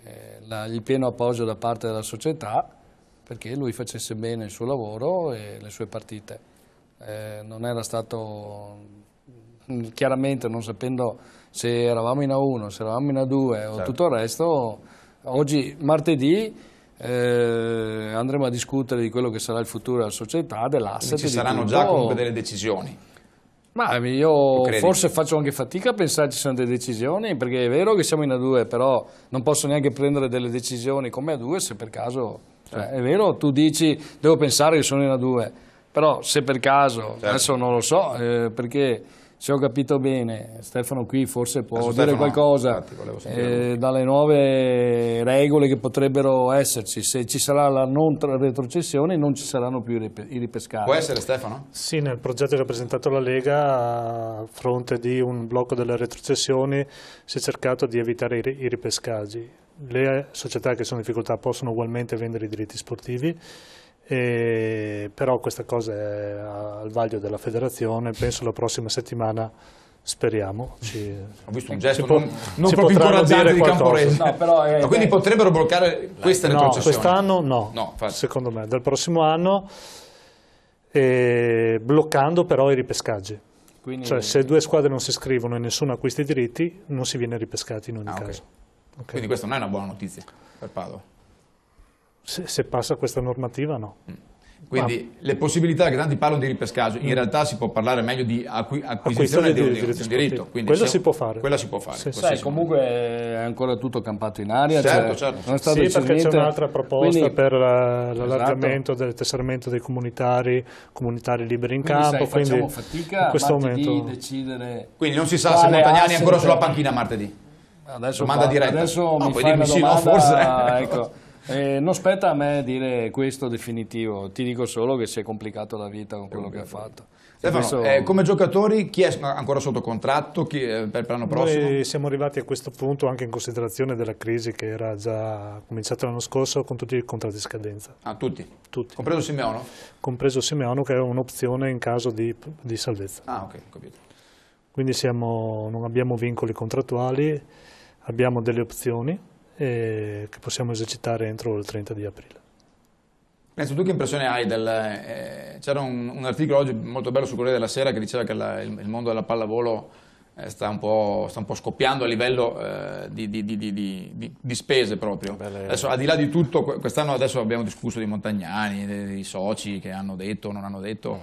il pieno appoggio da parte della società, perché lui facesse bene il suo lavoro e le sue partite. Non era stato, chiaramente non sapendo se eravamo in A1, se eravamo in A2 o tutto il resto, oggi martedì andremo a discutere di quello che sarà il futuro della società, dell'asset. Ci saranno già comunque delle decisioni. Ma io forse faccio anche fatica a pensare che ci siano delle decisioni, perché è vero che siamo in A2, però non posso neanche prendere delle decisioni come A2 se per caso Cioè, è vero, tu dici, devo pensare che sono in A2, però se per caso, adesso non lo so, perché se ho capito bene, Stefano qui forse può dire qualcosa dalle nuove regole che potrebbero esserci, se ci sarà la non retrocessione non ci saranno più i ripescati. Può essere, Stefano? Sì, nel progetto che ha presentato la Lega, a fronte di un blocco delle retrocessioni, si è cercato di evitare i ripescaggi. Le società che sono in difficoltà possono ugualmente vendere i diritti sportivi, però questa cosa è al vaglio della federazione. Penso la prossima settimana, speriamo. Ho visto un gesto non proprio incoraggiante di Camporese. No, quindi potrebbero bloccare queste retrocessioni? No, quest'anno no, secondo me. Dal prossimo anno bloccando però i ripescaggi. Quindi... Cioè, se 2 squadre non si iscrivono e nessuno acquista i diritti, non si viene ripescati in ogni caso. Okay. Quindi questa non è una buona notizia per Padova? Se passa questa normativa, no. Quindi le possibilità, che tanti parlano di ripescaggio, in realtà si può parlare meglio di acquisizione di un diritto. Quello si può fare. Quella si può fare. Sì, comunque è ancora tutto campato in aria. Certo. Non è stato perché c'è un'altra proposta per l'allargamento del tesseramento dei comunitari liberi in campo. Quindi facciamo fatica in questo momento decidere. Quindi non si sa se Montagnani è ancora sulla panchina martedì. Adesso domanda diretta. Adesso mi fai una domanda, forse. Ecco. Non spetta a me dire questo definitivo, ti dico solo che si è complicato la vita con quello che ha fatto. Stefano, come giocatori chi è ancora sotto contratto per l'anno prossimo? Noi siamo arrivati a questo punto anche in considerazione della crisi che era già cominciata l'anno scorso, con tutti i contratti di scadenza. Tutti? Compreso Simeonov? Compreso Simeonov, che è un'opzione in caso di salvezza. Ok, capito. Quindi non abbiamo vincoli contrattuali, abbiamo delle opzioni che possiamo esercitare entro il 30 di aprile. Penso, tu che impressione hai c'era un articolo oggi molto bello sul Corriere della Sera che diceva che il mondo della pallavolo sta un po' scoppiando a livello di spese proprio. Adesso, al di là di tutto, quest'anno adesso abbiamo discusso di Montagnani, dei soci che hanno detto o non hanno detto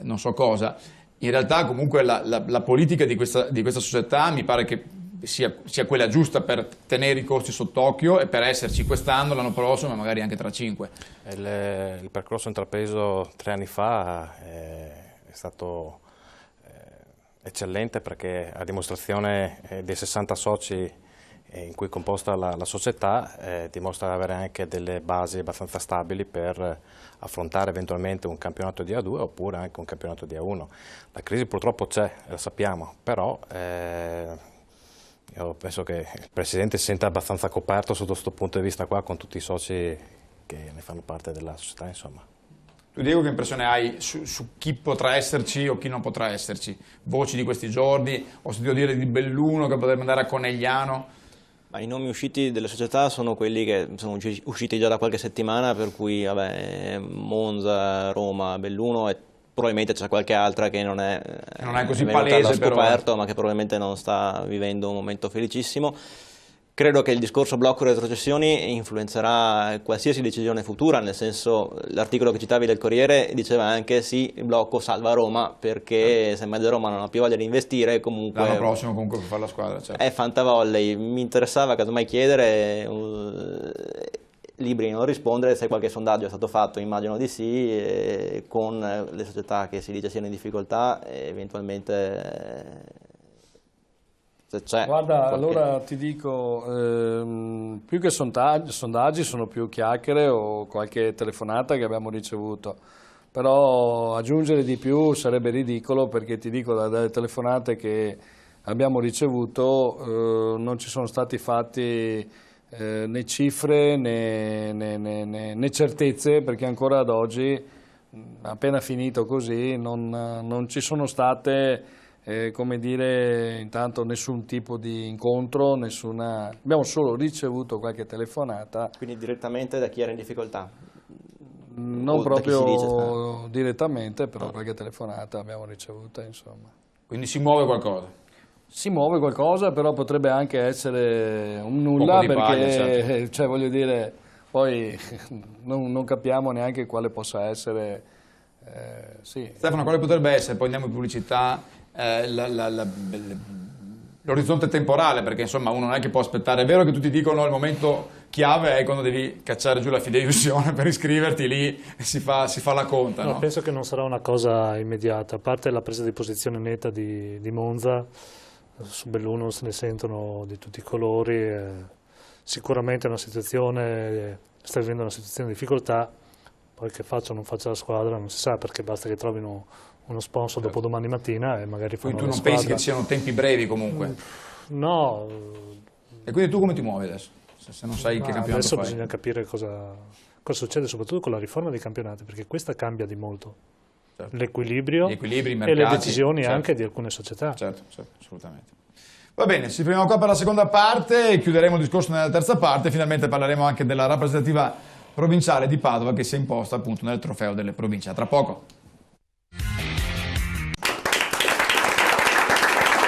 non so cosa. In realtà comunque la politica di questa società mi pare che sia quella giusta per tenere i costi sott'occhio e per esserci quest'anno, l'anno prossimo e magari anche tra 5. Il percorso intrapreso 3 anni fa è stato eccellente, perché a dimostrazione dei 60 soci in cui è composta la società dimostra avere anche delle basi abbastanza stabili per affrontare eventualmente un campionato di A2 oppure anche un campionato di A1. La crisi purtroppo c'è, lo sappiamo, però io penso che il Presidente si senta abbastanza coperto sotto questo punto di vista qua, con tutti i soci che ne fanno parte della società, insomma. Tu, Diego, che impressione hai su chi potrà esserci o chi non potrà esserci? Voci di questi giorni, ho sentito dire di Belluno che potrebbe andare a Conegliano. Ma i nomi usciti delle società sono quelli che sono usciti già da qualche settimana, per cui Monza, Roma, Belluno e probabilmente c'è qualche altra che non è così palese, scoperto, ma che probabilmente non sta vivendo un momento felicissimo. Credo che il discorso blocco retrocessioni influenzerà qualsiasi decisione futura, nel senso, l'articolo che citavi del Corriere diceva anche sì, il blocco salva Roma, perché se Mezza Roma non ha più voglia di investire, comunque l'anno prossimo comunque per fare la squadra, certo. È fantavolley. Mi interessava casomai chiedere Libri non rispondere se qualche sondaggio è stato fatto, immagino di sì, con le società che si dice siano in difficoltà, eventualmente se c'è. Guarda, allora ti dico, più che sondaggi sono più chiacchiere o qualche telefonata che abbiamo ricevuto, però aggiungere di più sarebbe ridicolo, perché ti dico, dalle telefonate che abbiamo ricevuto non ci sono stati fatti né cifre né certezze, perché ancora ad oggi, appena finito così, non ci sono state, come dire, intanto nessun tipo di incontro, abbiamo solo ricevuto qualche telefonata. Quindi direttamente da chi era in difficoltà? Non proprio direttamente, però qualche telefonata abbiamo ricevuta, insomma. Quindi si muove qualcosa? Si muove qualcosa, però potrebbe anche essere un nulla, perché paglia, certo. Cioè, voglio dire, poi non capiamo neanche quale possa essere. Sì. Stefano, quale potrebbe essere, poi andiamo in pubblicità, l'orizzonte temporale, perché insomma uno non è che può aspettare. È vero che tutti dicono il momento chiave è quando devi cacciare giù la fideiussione per iscriverti, lì si fa la conta. No, no? penso che non sarà una cosa immediata, a parte la presa di posizione netta di Monza, su Belluno se ne sentono di tutti i colori, sicuramente è una situazione, sta vivendo una situazione di difficoltà, poi che faccia o non faccia la squadra non si sa, perché basta che trovino uno sponsor dopo domani mattina e magari fanno Quindi tu la non squadra. pensi che ci siano tempi brevi comunque? No. E quindi tu come ti muovi adesso? Se non sai che campionato adesso fai? bisogna capire cosa succede, soprattutto con la riforma dei campionati, perché questa cambia di molto. Certo. L'equilibrio Gli equilibri, i e mercati, le decisioni certo. anche di alcune società. Certo, assolutamente. Va bene, ci fermiamo qua per la seconda parte e chiuderemo il discorso nella terza parte. Finalmente parleremo anche della rappresentativa provinciale di Padova che si è imposta appunto nel trofeo delle province. A tra poco.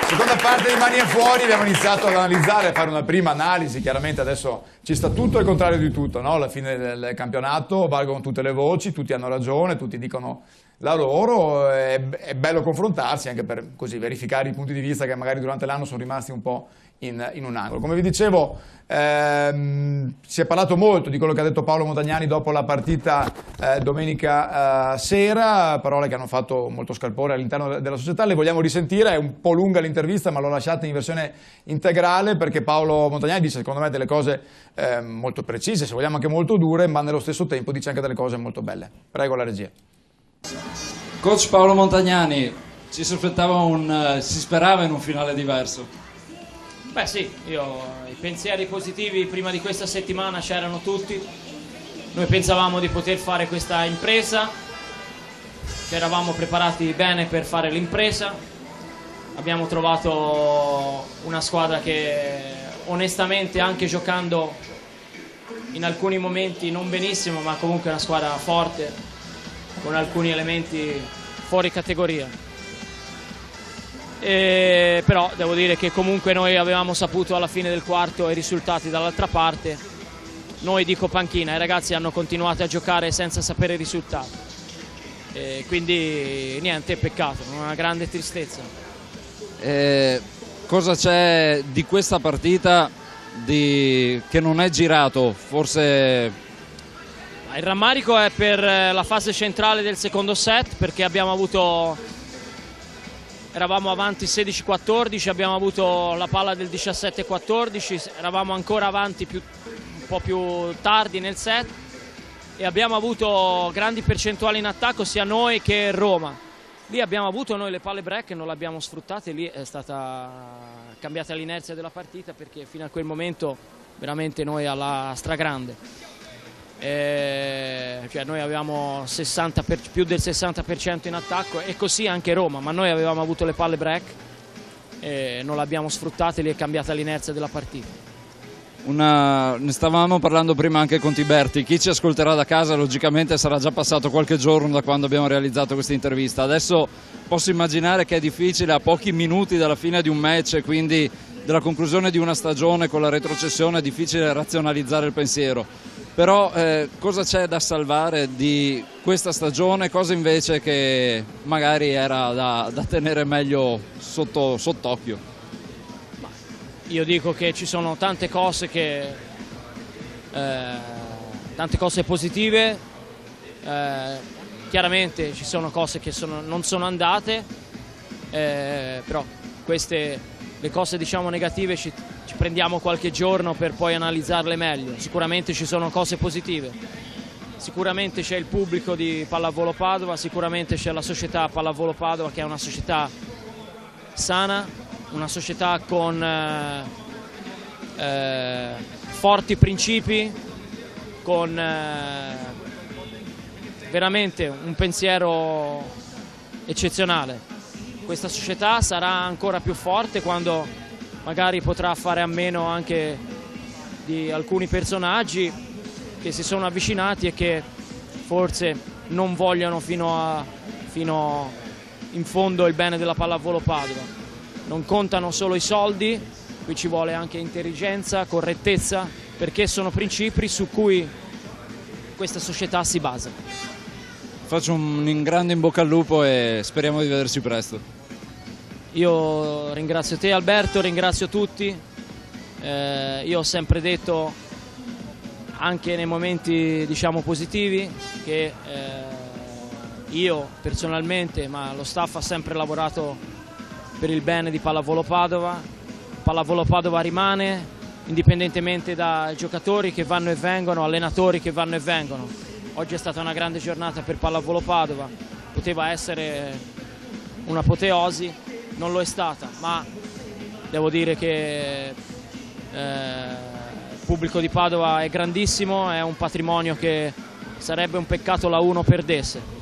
Seconda parte di Mani e Fuori, abbiamo iniziato ad analizzare, a fare una prima analisi, chiaramente adesso ci sta tutto e il contrario di tutto, no? Alla fine del campionato valgono tutte le voci, tutti hanno ragione, tutti dicono la loro, è bello confrontarsi anche per così verificare i punti di vista che magari durante l'anno sono rimasti un po' in un angolo. Come vi dicevo, si è parlato molto di quello che ha detto Paolo Montagnani dopo la partita domenica sera, parole che hanno fatto molto scalpore all'interno della società. Le vogliamo risentire, è un po' lunga l'intervista ma l'ho lasciata in versione integrale perché Paolo Montagnani dice secondo me delle cose molto precise, se vogliamo anche molto dure, ma nello stesso tempo dice anche delle cose molto belle. Prego la regia. Coach Paolo Montagnani, si sperava in un finale diverso. Beh sì, i pensieri positivi prima di questa settimana c'erano tutti. Noi pensavamo di poter fare questa impresa, ci eravamo preparati bene per fare l'impresa. Abbiamo trovato una squadra che onestamente, anche giocando in alcuni momenti non benissimo, ma comunque una squadra forte, con alcuni elementi fuori categoria. Però devo dire che comunque noi avevamo saputo alla fine del quarto i risultati dall'altra parte. Noi dico panchina, i ragazzi hanno continuato a giocare senza sapere i risultati, quindi niente, peccato, una grande tristezza. Cosa c'è di questa partita che non è girato? Forse il rammarico è per la fase centrale del secondo set, perché eravamo avanti 16-14, abbiamo avuto la palla del 17-14, eravamo ancora avanti un po' più tardi nel set e abbiamo avuto grandi percentuali in attacco sia noi che Roma. Lì abbiamo avuto noi le palle break e non le abbiamo sfruttate, lì è stata cambiata l'inerzia della partita perché fino a quel momento veramente noi alla stragrande. Cioè noi avevamo più del 60% in attacco e così anche Roma, ma noi avevamo avuto le palle break e non le abbiamo sfruttate, lì è cambiata l'inerzia della partita. Ne stavamo parlando prima anche con Tiberti, chi ci ascolterà da casa logicamente sarà già passato qualche giorno da quando abbiamo realizzato questa intervista. Adesso posso immaginare che è difficile a pochi minuti dalla fine di un match e quindi della conclusione di una stagione con la retrocessione è difficile razionalizzare il pensiero. Però cosa c'è da salvare di questa stagione, cosa invece che magari era da tenere meglio sott'occhio? Io dico che ci sono tante cose tante cose positive, chiaramente ci sono cose che non sono andate, però le cose diciamo negative ci prendiamo qualche giorno per poi analizzarle meglio. Sicuramente ci sono cose positive, sicuramente c'è il pubblico di Pallavolo Padova, sicuramente c'è la società Pallavolo Padova che è una società sana, una società con forti principi, con veramente un pensiero eccezionale. Questa società sarà ancora più forte quando magari potrà fare a meno anche di alcuni personaggi che si sono avvicinati e che forse non vogliono fino in fondo il bene della Pallavolo Padova. Non contano solo i soldi, qui ci vuole anche intelligenza, correttezza, perché sono principi su cui questa società si basa. Faccio un grande in bocca al lupo e speriamo di vederci presto. Io ringrazio te Alberto, ringrazio tutti, io ho sempre detto anche nei momenti diciamo positivi, che io personalmente, ma lo staff ha sempre lavorato per il bene di Pallavolo Padova. Pallavolo Padova rimane, indipendentemente dai giocatori che vanno e vengono, allenatori che vanno e vengono. Oggi è stata una grande giornata per Pallavolo Padova, poteva essere un'apoteosi, non lo è stata, ma devo dire che il pubblico di Padova è grandissimo, è un patrimonio che sarebbe un peccato la uno perdesse.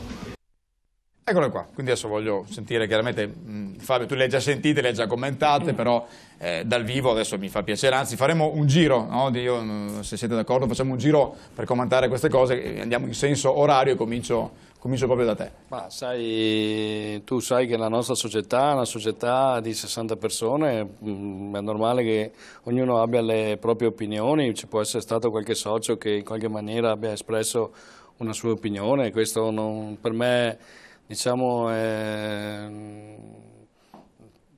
Eccole qua, quindi adesso voglio sentire chiaramente, Fabio, tu le hai già sentite, le hai già commentate, però dal vivo adesso mi fa piacere, anzi faremo un giro, no? Se siete d'accordo facciamo un giro per commentare queste cose, andiamo in senso orario e comincio proprio da te. Ma tu sai che la nostra società è una società di 60 persone, è normale che ognuno abbia le proprie opinioni, ci può essere stato qualche socio che in qualche maniera abbia espresso una sua opinione, questo per me diciamo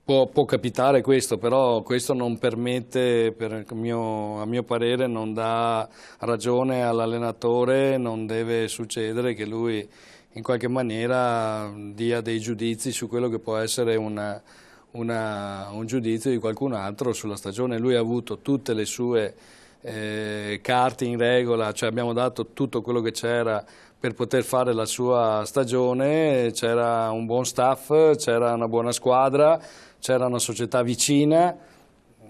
può capitare questo, però questo non permette, a mio parere non dà ragione all'allenatore, non deve succedere che lui in qualche maniera dia dei giudizi su quello che può essere un giudizio di qualcun altro sulla stagione. Lui ha avuto tutte le sue carte in regola, cioè abbiamo dato tutto quello che c'era per poter fare la sua stagione, c'era un buon staff, c'era una buona squadra, c'era una società vicina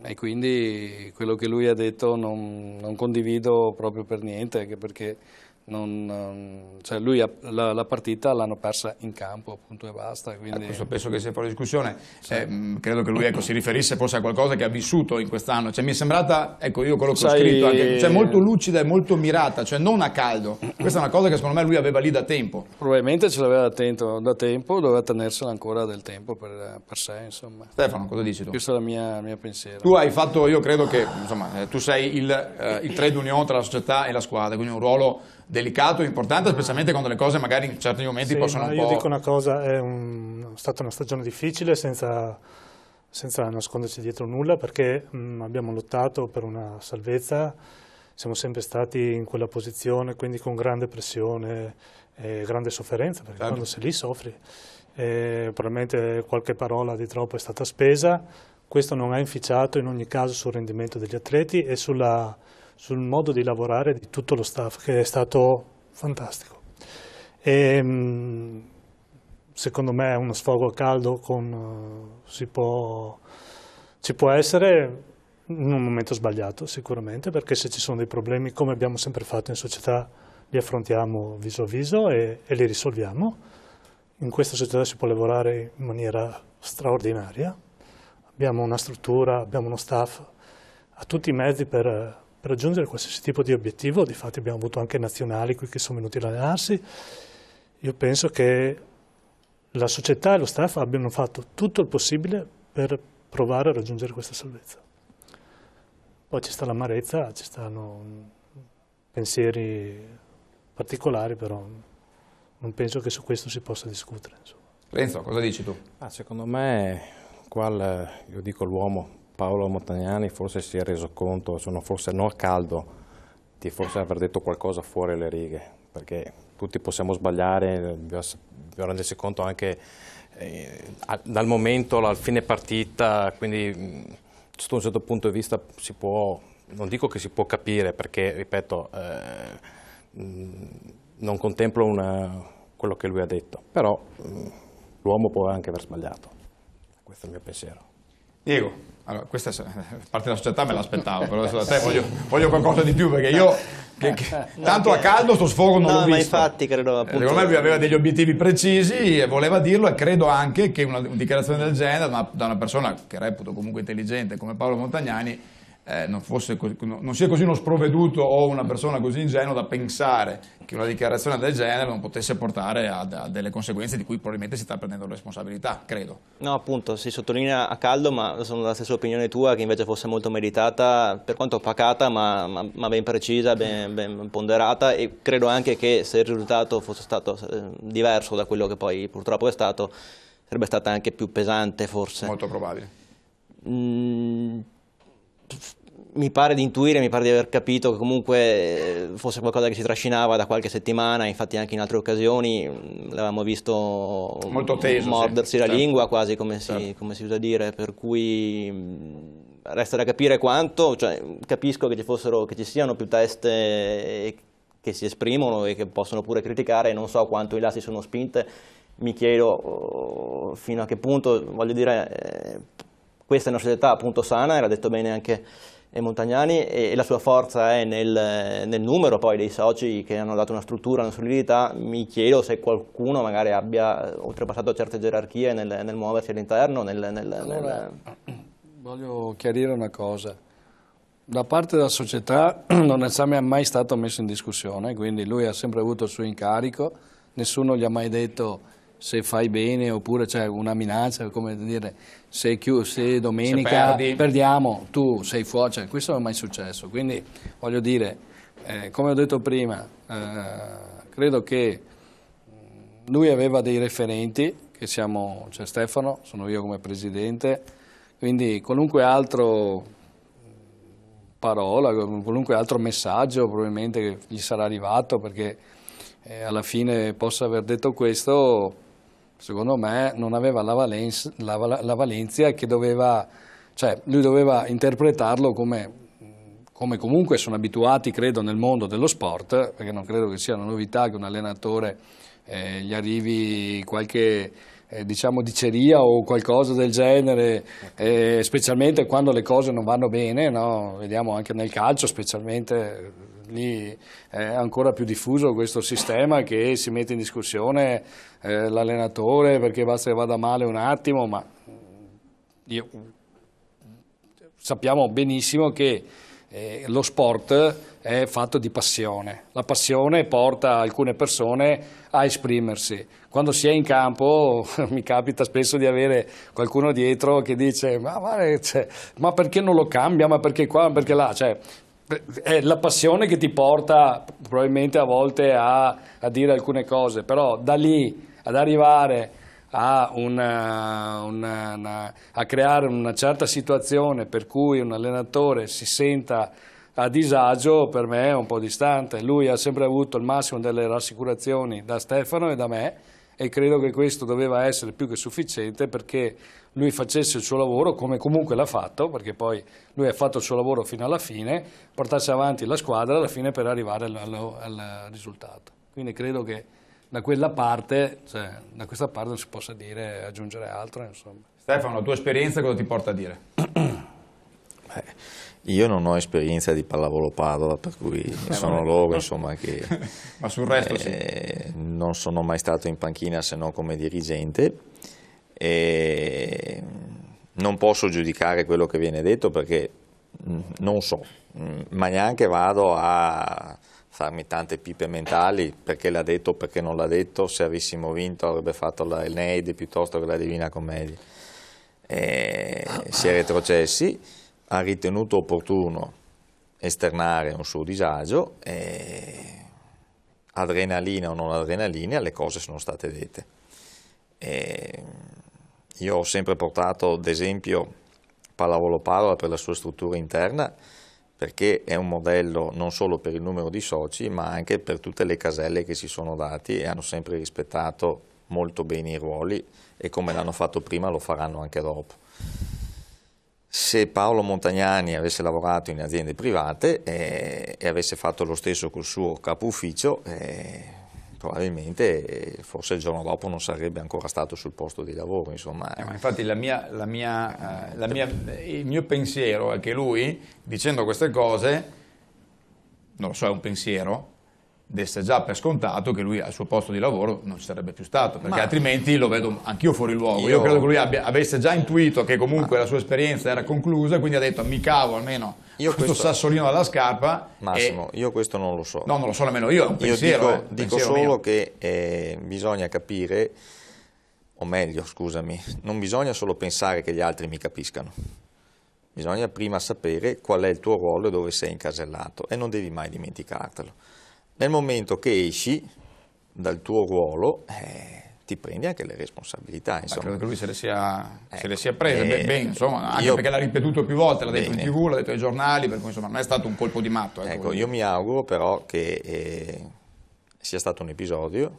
e quindi quello che lui ha detto non condivido proprio per niente, anche perché cioè lui la partita l'hanno persa in campo, appunto, e basta. Quindi... Questo penso che sia fuori discussione, sì. Credo che lui si riferisse forse a qualcosa che ha vissuto in quest'anno, cioè, mi è sembrata, ecco io quello che ho scritto, anche, cioè, molto lucida e molto mirata, cioè non a caldo, questa è una cosa che secondo me lui aveva lì da tempo. Probabilmente ce l'aveva da tempo, doveva tenersela ancora del tempo per sé, insomma. Stefano, cosa dici tu? Questo è il mio pensiero. Tu hai fatto, io credo che, insomma, tu sei il trade union tra la società e la squadra, quindi un ruolo delicato e importante, specialmente quando le cose magari in certi momenti possono un po'... Io dico una cosa, è stata una stagione difficile senza nasconderci dietro nulla, perché abbiamo lottato per una salvezza, siamo sempre stati in quella posizione, quindi con grande pressione e grande sofferenza, perché certo, quando sei lì soffri. Probabilmente qualche parola di troppo è stata spesa, questo non ha inficiato in ogni caso sul rendimento degli atleti e sul modo di lavorare di tutto lo staff, che è stato fantastico. Secondo me è uno sfogo a caldo, ci può essere in un momento sbagliato sicuramente, perché se ci sono dei problemi, come abbiamo sempre fatto in società, li affrontiamo viso a viso e li risolviamo. In questa società si può lavorare in maniera straordinaria, abbiamo una struttura, abbiamo uno staff, ha tutti i mezzi per raggiungere qualsiasi tipo di obiettivo. Difatti abbiamo avuto anche nazionali qui che sono venuti ad allenarsi. Io penso che la società e lo staff abbiano fatto tutto il possibile per provare a raggiungere questa salvezza. Poi ci sta l'amarezza, ci stanno pensieri particolari, però non penso che su questo si possa discutere. Renzo, cosa dici tu? Secondo me, io dico l'uomo, Paolo Montagnani forse si è reso conto, forse non a caldo, di forse aver detto qualcosa fuori le righe, perché tutti possiamo sbagliare, bisogna rendersi conto anche dal momento al fine partita, quindi sotto un certo punto di vista si può, non dico che si può capire, perché ripeto, non contemplo quello che lui ha detto, però l'uomo può anche aver sbagliato, questo è il mio pensiero. Diego? Allora, questa parte della società me l'aspettavo, però adesso da te voglio qualcosa di più, perché io tanto a caldo sto sfogo non l'ho visto. Ma infatti credo appunto... Secondo me lui aveva degli obiettivi precisi e voleva dirlo, e credo anche che una dichiarazione del genere da una persona che reputo comunque intelligente come Paolo Montagnani non sia così uno sprovveduto o una persona così ingenua da pensare che una dichiarazione del genere non potesse portare a delle conseguenze di cui probabilmente si sta prendendo la responsabilità, credo. No, appunto, si sottolinea a caldo, ma sono della stessa opinione tua, che invece fosse molto meditata, per quanto pacata, ma ben precisa, ben ponderata, e credo anche che se il risultato fosse stato diverso da quello che poi purtroppo è stato, sarebbe stata anche più pesante forse. Molto probabile. mi pare di intuire, mi pare di aver capito che comunque fosse qualcosa che si trascinava da qualche settimana, infatti anche in altre occasioni l'avevamo visto molto teso, mordersi la lingua quasi, come si usa dire, per cui resta da capire quanto, cioè, capisco che ci siano più teste che si esprimono e che possono pure criticare, non so quanto in là si sono spinte, mi chiedo fino a che punto, voglio dire, questa è una società appunto sana, l'ha detto bene anche Montagnani, e la sua forza è nel numero poi dei soci che hanno dato una struttura, una solidità. Mi chiedo se qualcuno magari abbia oltrepassato certe gerarchie nel muoversi all'interno. Allora, voglio chiarire una cosa. Da parte della società non è mai stato messo in discussione, quindi lui ha sempre avuto il suo incarico, nessuno gli ha mai detto se fai bene oppure c'è una minaccia, come dire, se domenica perdiamo, tu sei fuori, cioè, questo non è mai successo. Quindi voglio dire, come ho detto prima, credo che lui aveva dei referenti, che c'è Stefano, sono io come presidente, quindi qualunque altro parola, qualunque altro messaggio probabilmente che gli sarà arrivato, perché alla fine possa aver detto questo, secondo me non aveva la valenza che doveva, cioè lui doveva interpretarlo come comunque sono abituati, credo, nel mondo dello sport, perché non credo che sia una novità che un allenatore gli arrivi qualche diciamo diceria o qualcosa del genere, specialmente quando le cose non vanno bene, no? Vediamo anche nel calcio, specialmente lì è ancora più diffuso questo sistema che si mette in discussione l'allenatore perché basta che vada male un attimo, ma sappiamo benissimo che lo sport è fatto di passione. La passione porta alcune persone a esprimersi. Quando si è in campo mi capita spesso di avere qualcuno dietro che dice ma perché non lo cambia, ma perché qua, ma perché là, cioè, è la passione che ti porta probabilmente a volte a dire alcune cose, però da lì ad arrivare a creare una certa situazione per cui un allenatore si senta a disagio, per me è un po' distante. Lui ha sempre avuto il massimo delle rassicurazioni da Stefano e da me, e credo che questo doveva essere più che sufficiente perché lui facesse il suo lavoro, come comunque l'ha fatto, perché poi lui ha fatto il suo lavoro fino alla fine, portasse avanti la squadra alla fine per arrivare al risultato. Quindi credo che da quella parte, cioè, da questa parte non si possa dire, aggiungere altro, insomma. Stefano, la tua esperienza cosa ti porta a dire? Io non ho esperienza di pallavolo Padova, per cui sono loro insomma che ma sul resto sì. Non sono mai stato in panchina se non come dirigente e non posso giudicare quello che viene detto perché non so, ma neanche vado a farmi tante pipe mentali perché l'ha detto o perché non l'ha detto. Se avessimo vinto avrebbe fatto il Neide piuttosto che la Divina Commedia. Si è retrocessi, ha ritenuto opportuno esternare un suo disagio, adrenalina o non adrenalina, le cose sono state dette. Io ho sempre portato ad esempio Pallavolo Padova per la sua struttura interna, perché è un modello non solo per il numero di soci, ma anche per tutte le caselle che si sono dati e hanno sempre rispettato molto bene i ruoli e come l'hanno fatto prima lo faranno anche dopo. Se Paolo Montagnani avesse lavorato in aziende private e avesse fatto lo stesso col suo capo ufficio, probabilmente forse il giorno dopo non sarebbe ancora stato sul posto di lavoro. Insomma. Ma infatti il mio pensiero è che lui, dicendo queste cose, non lo so, è un pensiero, desse già per scontato che lui al suo posto di lavoro non ci sarebbe più stato, perché altrimenti lo vedo anch'io fuori luogo. Io credo che lui avesse già intuito che comunque la sua esperienza era conclusa, quindi ha detto mi cavo almeno questo sassolino dalla scarpa. Massimo, io questo non lo so. No, non lo so nemmeno io, è un pensiero. Dico solo mio. Che bisogna capire, o meglio, scusami, non bisogna solo pensare che gli altri mi capiscano. Bisogna prima sapere qual è il tuo ruolo e dove sei incasellato e non devi mai dimenticartelo. Nel momento che esci dal tuo ruolo ti prendi anche le responsabilità. Insomma. Credo che lui se le sia prese bene, insomma, anche perché l'ha ripetuto più volte, l'ha detto in TV, l'ha detto ai giornali, per cui insomma non è stato un colpo di matto. Ecco, io mi auguro però che sia stato un episodio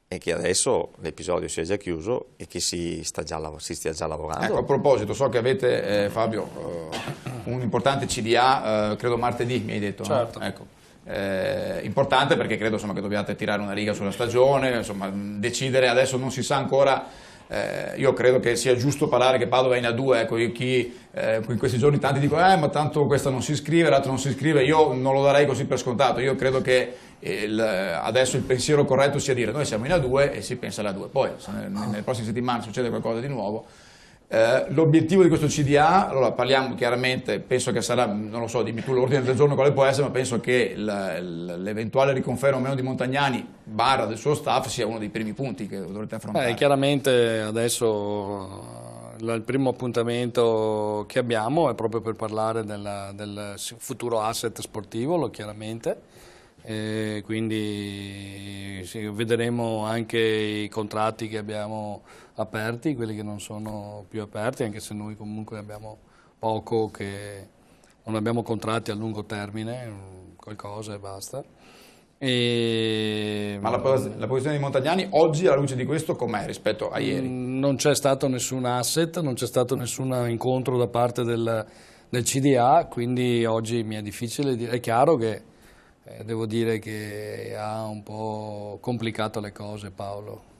e che adesso l'episodio sia già chiuso e che si stia già lavorando. Ecco, a proposito, so che avete, Fabio, un importante CDA, credo martedì, mi hai detto. Certo. No? Ecco. Importante perché credo insomma, che dobbiate tirare una riga sulla stagione, insomma, decidere, adesso non si sa ancora, io credo che sia giusto parlare che Padova è in A2, ecco, in questi giorni tanti dicono ma tanto questa non si iscrive, l'altro non si iscrive, io non lo darei così per scontato, io credo che adesso il pensiero corretto sia dire noi siamo in A2 e si pensa alla A2, poi se nelle prossime settimane succede qualcosa di nuovo. L'obiettivo di questo CDA, allora parliamo chiaramente, penso che sarà, non lo so, dimmi tu l'ordine del giorno quale può essere, ma penso che l'eventuale riconferma o meno di Montagnani / del suo staff sia uno dei primi punti che dovrete affrontare. Chiaramente adesso il primo appuntamento che abbiamo è proprio per parlare del futuro asset sportivo, chiaramente. Quindi vedremo anche i contratti che abbiamo aperti, quelli che non sono più aperti, anche se noi comunque abbiamo poco, che non abbiamo contratti a lungo termine, qualcosa e basta. Ma la posizione di Montagnani oggi, alla luce di questo, com'è rispetto a ieri? Non c'è stato nessun asset, non c'è stato nessun incontro da parte del CDA, quindi oggi mi è difficile dire. È chiaro che devo dire che ha un po' complicato le cose Paolo,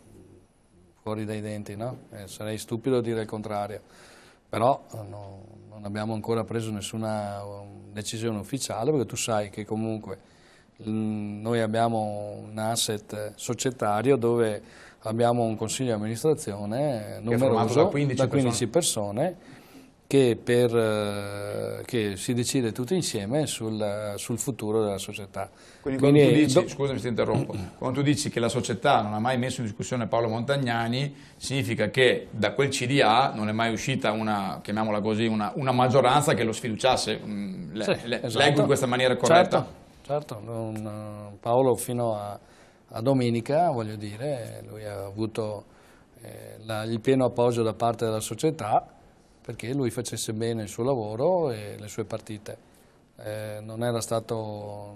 fuori dai denti, no? Sarei stupido dire il contrario, però non abbiamo ancora preso nessuna decisione ufficiale, perché tu sai che comunque noi abbiamo un asset societario dove abbiamo un consiglio di amministrazione numeroso da 15 persone che si decide tutti insieme sul futuro della società. Quindi quando tu dici, scusami se ti interrompo, quando tu dici che la società non ha mai messo in discussione Paolo Montagnani, significa che da quel CDA non è mai uscita una, chiamiamola così, una maggioranza che lo sfiduciasse. Esatto. Leggo in questa maniera corretta? Certo. Paolo fino a domenica, voglio dire, lui ha avuto il pieno appoggio da parte della società, perché lui facesse bene il suo lavoro e le sue partite. Non era stato,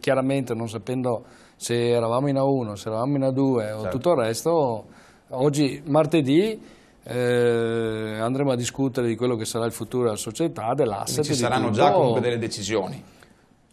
chiaramente non sapendo se eravamo in A1, se eravamo in A2 o tutto il resto, oggi martedì andremo a discutere di quello che sarà il futuro della società, dell'asset. Ci saranno già comunque delle decisioni.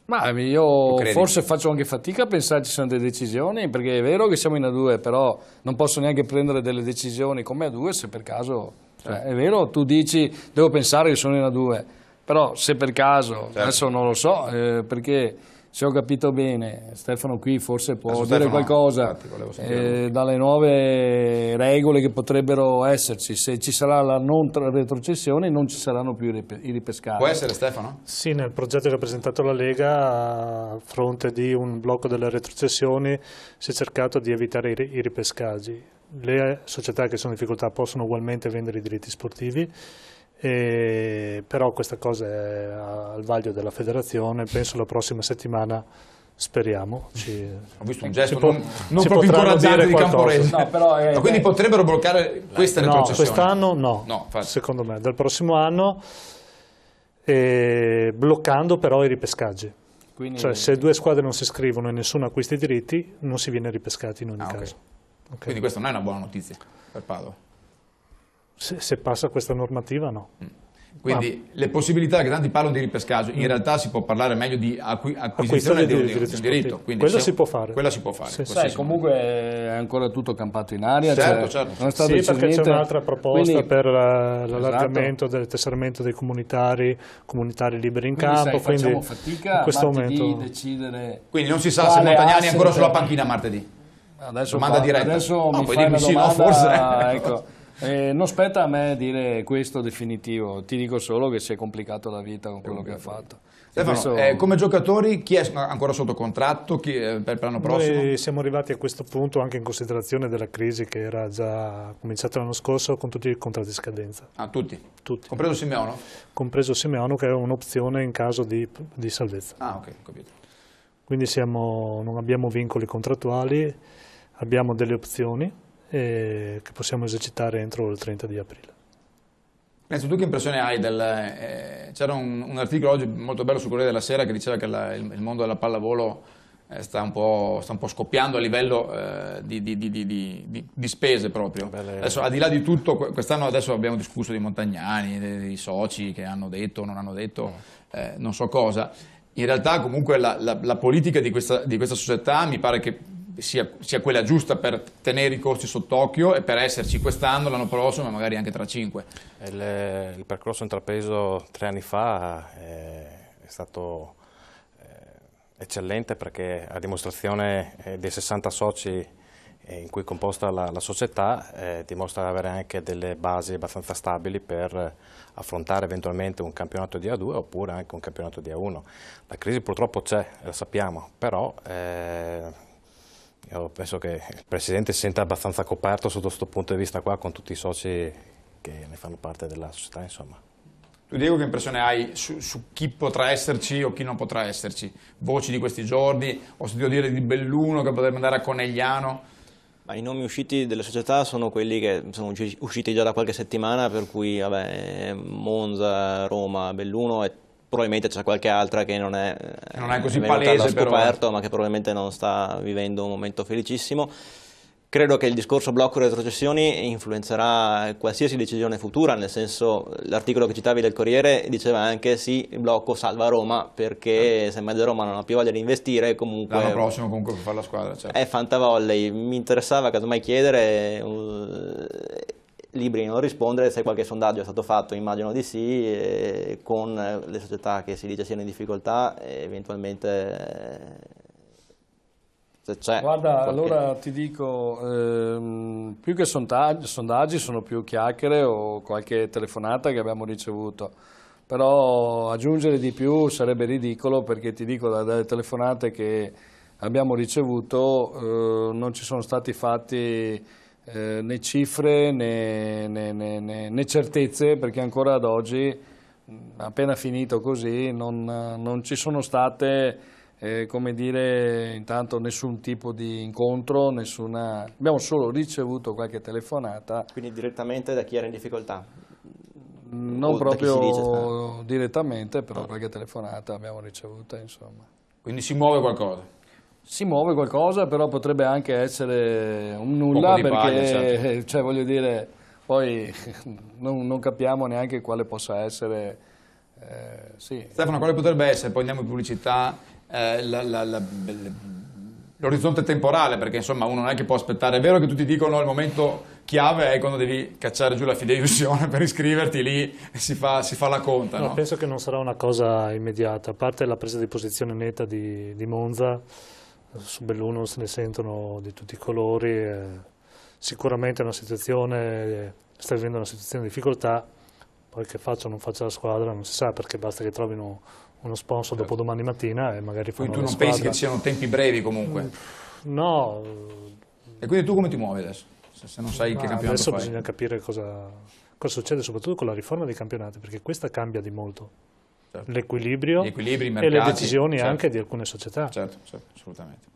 Ma io forse faccio anche fatica a pensare ci siano delle decisioni, perché è vero che siamo in A2, però non posso neanche prendere delle decisioni come A2 se per caso... è vero, tu dici devo pensare che sono in A2, però se per caso, adesso non lo so, perché se ho capito bene, Stefano qui forse può dire qualcosa dalle nuove regole che potrebbero esserci, se ci sarà la non retrocessione non ci saranno più i ripescati. Può essere Stefano? Sì, nel progetto che ha presentato la Lega, a fronte di un blocco delle retrocessioni, si è cercato di evitare i ripescaggi. Le società che sono in difficoltà possono ugualmente vendere i diritti sportivi, però questa cosa è al vaglio della federazione, penso la prossima settimana, speriamo. Ho visto un gesto non proprio incoraggiante di Camporese. No, quindi potrebbero bloccare queste retrocessioni? No, quest'anno no, secondo me. Dal prossimo anno bloccando però i ripescaggi. Quindi... Cioè se 2 squadre non si iscrivono e nessuno acquista i diritti, non si viene ripescati in ogni caso. Okay. Quindi questa non è una buona notizia per Padova? Se passa questa normativa no. Quindi le possibilità, che tanti parlano di ripescaggio, in realtà si può parlare meglio di acquisizione di un diritto. Quindi quella si può fare. Quella si può fare. Sì, comunque è ancora tutto campato in aria. Certo. Non è stato perché c'è un'altra proposta per l'allargamento del tesseramento dei comunitari liberi in campo. Quindi facciamo fatica in questo momento decidere. Quindi non si sa se Montagnani è ancora sulla panchina martedì. Domanda diretta. Adesso mi fai una domanda, forse. Ecco. Non spetta a me dire questo definitivo, ti dico solo che si è complicato la vita con quello che ha fatto. Stefano, come giocatori chi è ancora sotto contratto per l'anno prossimo? Noi siamo arrivati a questo punto anche in considerazione della crisi che era già cominciata l'anno scorso con tutti i contratti di scadenza. Ah, tutti? Compreso Simeone? Compreso Simeone, che è un'opzione in caso di salvezza. Ah, ok, capito. Quindi non abbiamo vincoli contrattuali. abbiamo delle opzioni che possiamo esercitare entro il 30 di aprile. Renzo, tu che impressione hai c'era un articolo oggi molto bello sul Corriere della Sera che diceva che il mondo della pallavolo sta un po' scoppiando a livello di spese proprio. Adesso, al di là di tutto, quest'anno adesso abbiamo discusso di Montagnani, dei soci che hanno detto o non hanno detto non so cosa. In realtà comunque la politica di questa società mi pare che sia quella giusta per tenere i costi sott'occhio e per esserci quest'anno, l'anno prossimo e magari anche tra 5. Il percorso intrapreso 3 anni fa è stato eccellente, perché a dimostrazione dei 60 soci in cui è composta la società dimostra di avere anche delle basi abbastanza stabili per affrontare eventualmente un campionato di A2 oppure anche un campionato di A1. La crisi purtroppo c'è, lo sappiamo, però io penso che il Presidente si senta abbastanza coperto sotto questo punto di vista qua, con tutti i soci che ne fanno parte della società, insomma. Tu, Diego, che impressione hai su chi potrà esserci o chi non potrà esserci? Voci di questi giorni, ho sentito dire di Belluno che potrebbe andare a Conegliano. Ma i nomi usciti delle società sono quelli che sono usciti già da qualche settimana, per cui vabbè, Monza, Roma, Belluno, e probabilmente c'è qualche altra che non è così palese, scoperto, ma che probabilmente non sta vivendo un momento felicissimo. Credo che il discorso blocco retrocessioni influenzerà qualsiasi decisione futura, nel senso, l'articolo che citavi del Corriere diceva anche sì, il blocco salva Roma, perché se mezza Roma non ha più voglia di investire, comunque l'anno prossimo comunque per fare la squadra, certo. È fantavolley. Mi interessava casomai chiedere, liberi di non rispondere, se qualche sondaggio è stato fatto, immagino di sì, con le società che si dice siano in difficoltà, eventualmente Guarda, allora ti dico, più che sondaggi sono più chiacchiere o qualche telefonata che abbiamo ricevuto, però aggiungere di più sarebbe ridicolo, perché ti dico, dalle telefonate che abbiamo ricevuto non ci sono stati fatti né cifre né certezze, perché ancora ad oggi, appena finito così, non ci sono state come dire, intanto nessun tipo di incontro, abbiamo solo ricevuto qualche telefonata. Quindi direttamente da chi era in difficoltà? Non proprio direttamente, però qualche telefonata abbiamo ricevuta, insomma. Quindi si muove qualcosa? Si muove qualcosa, però potrebbe anche essere un nulla, perché paglia, certo. Cioè, voglio dire, poi non capiamo neanche quale possa essere. Sì. Stefano, quale potrebbe essere, poi andiamo in pubblicità, l'orizzonte temporale, perché insomma uno non è che può aspettare. È vero che tutti dicono il momento chiave è quando devi cacciare giù la fideiussione per iscriverti, lì si fa la conta. No, no? penso che non sarà una cosa immediata, a parte la presa di posizione netta di Monza. Su Belluno se ne sentono di tutti i colori, sicuramente è una situazione, sta vivendo una situazione di difficoltà, poi che faccia o non faccia la squadra non si sa, perché basta che trovino uno sponsor dopo domani mattina e magari fanno la squadra. Quindi tu non pensi che ci siano tempi brevi comunque? No. E quindi tu come ti muovi adesso? Se non sai che campionato adesso fai? Bisogna capire cosa succede, soprattutto con la riforma dei campionati, perché questa cambia di molto. Certo. L'equilibrio e le decisioni, certo, anche di alcune società. Certo, assolutamente.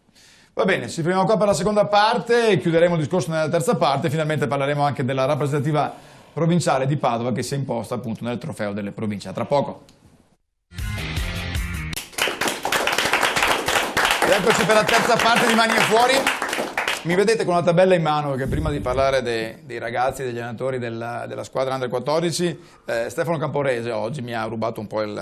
Va bene, ci fermiamo qua per la seconda parte e chiuderemo il discorso nella terza parte. Finalmente parleremo anche della rappresentativa provinciale di Padova che si è imposta appunto nel trofeo delle province. A tra poco. Ed eccoci per la terza parte di Mani e Fuori. Mi vedete con una tabella in mano, perché prima di parlare dei ragazzi, degli allenatori della squadra Under 14, Stefano Camporese oggi mi ha rubato un po' il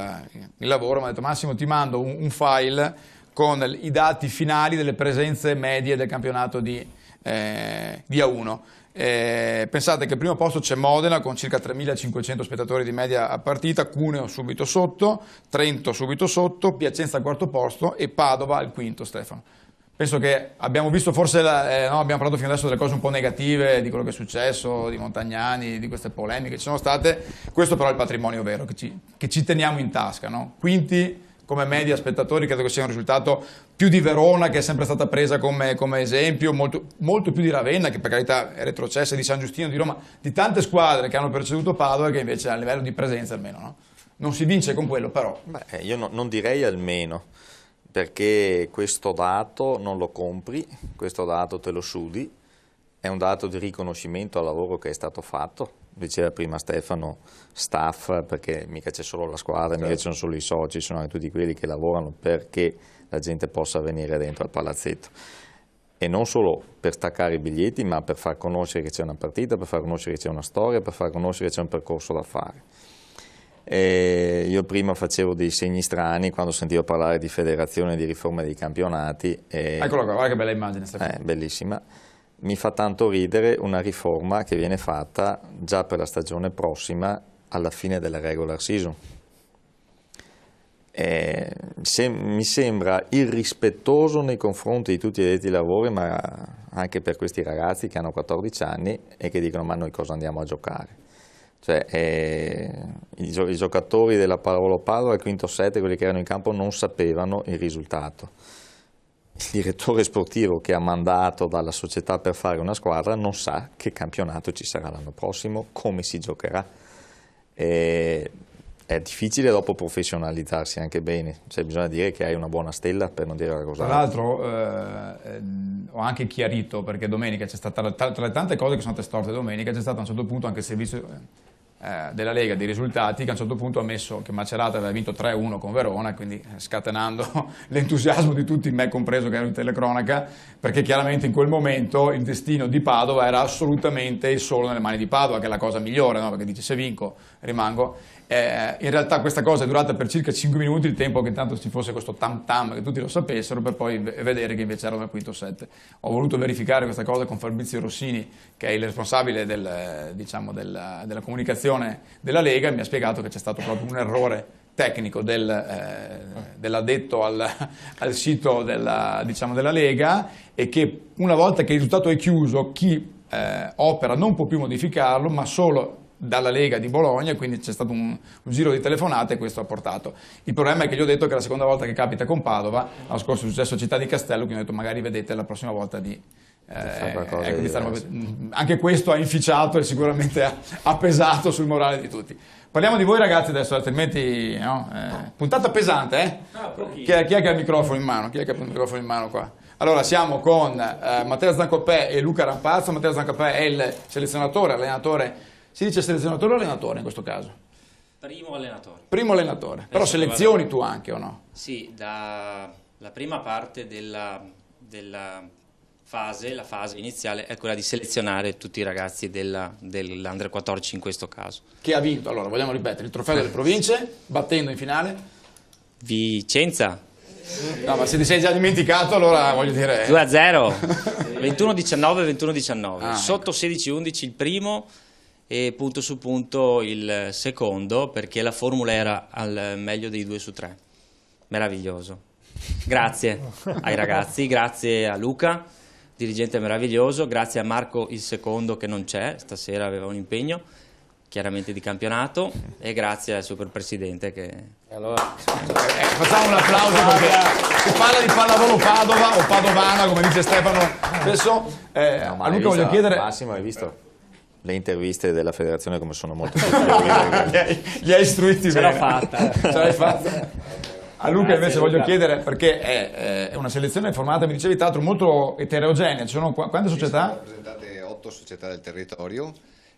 lavoro, mi ha detto: Massimo, ti mando un file con i dati finali delle presenze medie del campionato di A1. Pensate che al primo posto c'è Modena con circa 3.500 spettatori di media a partita, Cuneo subito sotto, Trento subito sotto, Piacenza al quarto posto e Padova al quinto, Stefano. Penso che abbiamo visto forse, abbiamo parlato fino adesso delle cose un po' negative, di quello che è successo, di Montagnani, di queste polemiche che ci sono state. Questo però è il patrimonio vero che ci teniamo in tasca, no? Quinti come media spettatori, credo che sia un risultato più di Verona, che è sempre stata presa come esempio, molto più di Ravenna, che per carità è retrocessa, di San Giustino, di Roma, di tante squadre che hanno preceduto Padova e che invece a livello di presenza almeno, no? Non si vince con quello, però. Io non direi almeno. perché questo dato non lo compri, questo dato te lo sudi, è un dato di riconoscimento al lavoro che è stato fatto. Diceva prima Stefano, staff, perché mica c'è solo la squadra, mica ci sono solo i soci, ci sono anche tutti quelli che lavorano perché la gente possa venire dentro al palazzetto. E non solo per staccare i biglietti, ma per far conoscere che c'è una partita, per far conoscere che c'è una storia, per far conoscere che c'è un percorso da fare. Io prima facevo dei segni strani quando sentivo parlare di federazione, di riforma dei campionati. Eccolo qua, guarda che bella immagine, Stefano. Bellissima. Mi fa tanto ridere una riforma che viene fatta già per la stagione prossima alla fine della regular season. Mi sembra irrispettoso nei confronti di tutti gli addetti ai lavori, ma anche per questi ragazzi che hanno 14 anni e che dicono ma noi cosa andiamo a giocare? Cioè, i giocatori della Pallavolo Padova al quinto set, quelli che erano in campo, non sapevano il risultato. Il direttore sportivo che ha mandato dalla società per fare una squadra non sa che campionato ci sarà l'anno prossimo, come si giocherà. È difficile dopo professionalizzarsi anche bene, cioè bisogna dire che hai una buona stella per non dire la cosa. Tra l'altro ho anche chiarito, perché domenica c'è stata, tra le tante cose che sono state storte domenica, c'è stato a un certo punto anche il servizio della Lega dei risultati, che a un certo punto ha messo che Macerata aveva vinto 3-1 con Verona, quindi scatenando l'entusiasmo di tutti, me compreso che ero in telecronaca, perché chiaramente in quel momento il destino di Padova era assolutamente solo nelle mani di Padova, che è la cosa migliore, no? Perché dice se vinco rimango. In realtà questa cosa è durata per circa 5 minuti, il tempo che intanto ci fosse questo tam tam, che tutti lo sapessero, per poi vedere che invece erano al quinto set. Ho voluto verificare questa cosa con Fabrizio Rossini, che è il responsabile della comunicazione della Lega, e mi ha spiegato che c'è stato proprio un errore tecnico dell'addetto al sito della Lega, e che una volta che il risultato è chiuso chi opera non può più modificarlo, ma solo dalla Lega di Bologna, quindi c'è stato un giro di telefonate e questo ha portato. Il problema è che gli ho detto che è la seconda volta che capita con Padova, l'anno scorso è successo a Città di Castello, quindi ho detto magari vedete la prossima volta anche questo ha inficiato e sicuramente ha pesato sul morale di tutti. Parliamo di voi ragazzi adesso, altrimenti no? Puntata pesante, chi è che ha il microfono in mano? Chi è che ha il microfono in mano qua? Allora siamo con Matteo Zancopè e Luca Rampazzo. Matteo Zancopè è il selezionatore, allenatore. Si dice selezionatore o allenatore in questo caso? Primo allenatore. Primo allenatore, però selezioni tu anche o no? Sì, la prima parte della fase, la fase iniziale è quella di selezionare tutti i ragazzi dell'Under 14 in questo caso. Che ha vinto, allora vogliamo ripetere, il trofeo delle province, battendo in finale? Vicenza. No, ma se ti sei già dimenticato allora voglio dire... 2-0, 21-19, 21-19, sotto 16-11 il primo e punto su punto il secondo, perché la formula era al meglio dei 2 su 3. Meraviglioso. Grazie ai ragazzi, grazie a Luca, dirigente meraviglioso, grazie a Marco il secondo che non c'è, stasera aveva un impegno chiaramente di campionato, e grazie al super presidente che... Allora, facciamo un applauso perché si parla di pallavolo Padova o padovana come dice Stefano spesso. A Luca voglio chiedere... Massimo, hai visto le interviste della federazione come sono molto li hai istruiti bene. Ce l'ho fatta. Ce l'hai fatta. A Luca invece voglio chiedere, perché è una selezione formata, mi dicevi, tra l'altro molto eterogenea. Ci sono quante società? Sono rappresentate 8 società del territorio.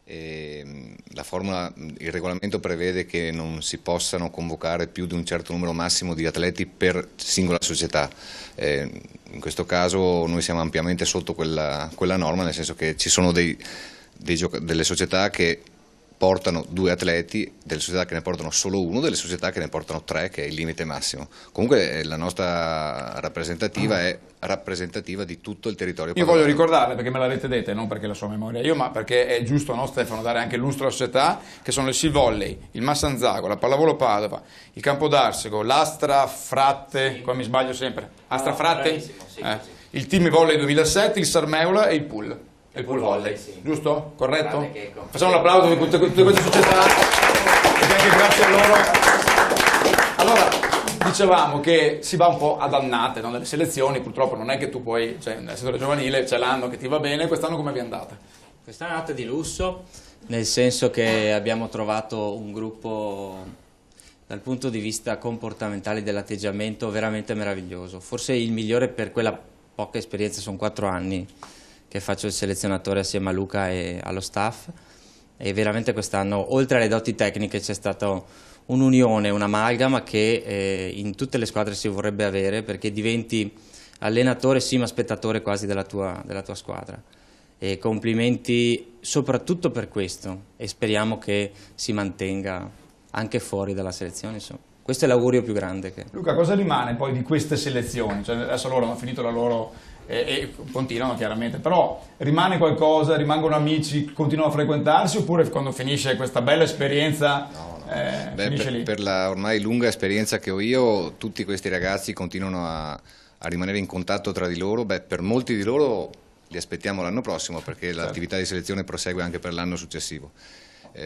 E la formula, il regolamento prevede che non si possano convocare più di un certo numero massimo di atleti per singola società. In questo caso noi siamo ampiamente sotto quella norma, nel senso che ci sono delle società che portano 2 atleti, delle società che ne portano solo 1, delle società che ne portano 3, che è il limite massimo. Comunque la nostra rappresentativa è rappresentativa di tutto il territorio. Io voglio ricordarle, perché me l'avete detta, non perché la so a memoria io, ma perché è giusto, no, Stefano, dare anche lustro alla società, che sono il Sea Volley, il Massanzago, la Pallavolo Padova, il Campo d'Arsego, l'Astra Fratte, qua mi sbaglio sempre, Astra Fratte, sì. il Team Volley 2007, il Sarmeula e il Pool. Il pool volley, sì. Giusto? Corretto? Facciamo un applauso per tutte queste società, perché anche grazie a loro. Allora, dicevamo che si va un po' ad annate, no? Nelle selezioni, purtroppo non è che tu puoi, cioè nel settore giovanile c'è l'anno che ti va bene, quest'anno come vi è andata? Quest'anno è andata di lusso, nel senso che abbiamo trovato un gruppo dal punto di vista comportamentale dell'atteggiamento veramente meraviglioso, forse il migliore per quella poca esperienza, sono 4 anni che faccio il selezionatore assieme a Luca e allo staff, e veramente quest'anno oltre alle doti tecniche c'è stata un'unione, un'amalgama che in tutte le squadre si vorrebbe avere, perché diventi allenatore sì ma spettatore quasi della tua squadra. E complimenti soprattutto per questo, e speriamo che si mantenga anche fuori dalla selezione, insomma. Questo è l'augurio più grande. Luca, cosa rimane poi di queste selezioni? Cioè, adesso loro hanno finito la loro e continuano chiaramente, però rimane qualcosa, rimangono amici, continuano a frequentarsi, oppure quando finisce questa bella esperienza finisce lì? Per la ormai lunga esperienza che ho io, tutti questi ragazzi continuano a rimanere in contatto tra di loro. Per molti di loro li aspettiamo l'anno prossimo, perché l'attività di selezione prosegue anche per l'anno successivo.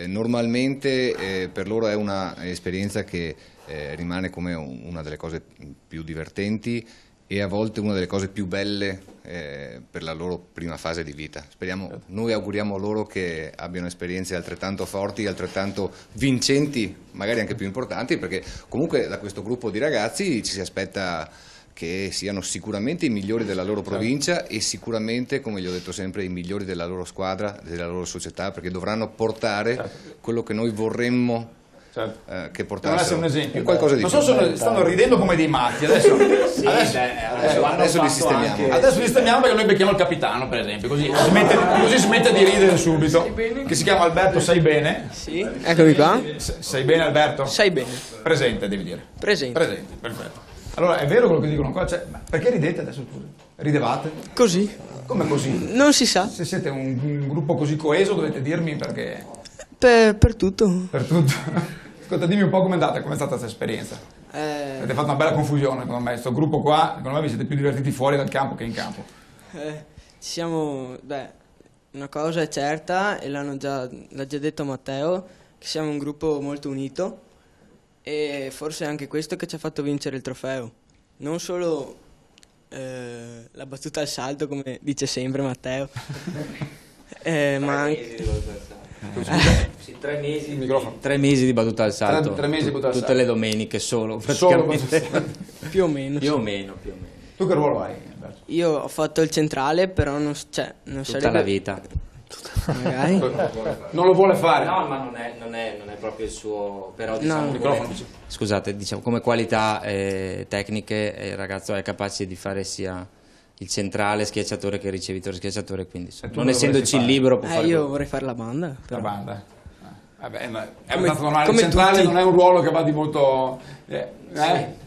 Normalmente per loro è un'esperienza che rimane come una delle cose più divertenti e a volte una delle cose più belle per la loro prima fase di vita. Noi auguriamo loro che abbiano esperienze altrettanto forti, altrettanto vincenti, magari anche più importanti, perché comunque da questo gruppo di ragazzi ci si aspetta che siano sicuramente i migliori della loro provincia e sicuramente, come gli ho detto sempre, i migliori della loro squadra, della loro società, perché dovranno portare quello che noi vorremmo che portassero. Un esempio. Qualcosa di non so se stanno ridendo come dei matti adesso. Adesso li sistemiamo. Adesso li sistemiamo perché noi becchiamo il capitano, per esempio, così smette di ridere subito. Che si chiama Alberto, sai bene? Sì, eccomi qua. Sei bene Alberto? Sai bene. Presente, devi dire. Presente. Presente, perfetto. Allora, è vero quello che dicono qua? Cioè, perché ridete adesso, scusa? Ridevate? Così. Come così? Non si sa. Se siete un gruppo così coeso dovete dirmi perché... Per tutto. Per tutto. Ascolta, dimmi un po' com'è andata questa esperienza. Avete fatto una bella confusione, secondo me. Questo gruppo qua, secondo me vi siete più divertiti fuori dal campo che in campo. Una cosa è certa, e l'ha già detto Matteo, che siamo un gruppo molto unito. E forse è anche questo che ci ha fatto vincere il trofeo. Non solo la battuta al salto, come dice sempre Matteo, ma anche... 3 mesi di battuta al salto. 3 mesi di battuta al salto. Tutte le domeniche solo, praticamente. Più o meno. Più o meno. Tu che ruolo hai? Io ho fatto il centrale, però non Tutta sarebbe... la vita. Magari. Non lo vuole fare? No, ma non è proprio il suo, però diciamo scusate, diciamo come qualità tecniche il ragazzo è capace di fare sia il centrale schiacciatore che il ricevitore schiacciatore, quindi non essendoci il libero può fare io vorrei fare la banda. La banda. Vabbè, ma è abbastanza normale, il centrale non è un ruolo che va di molto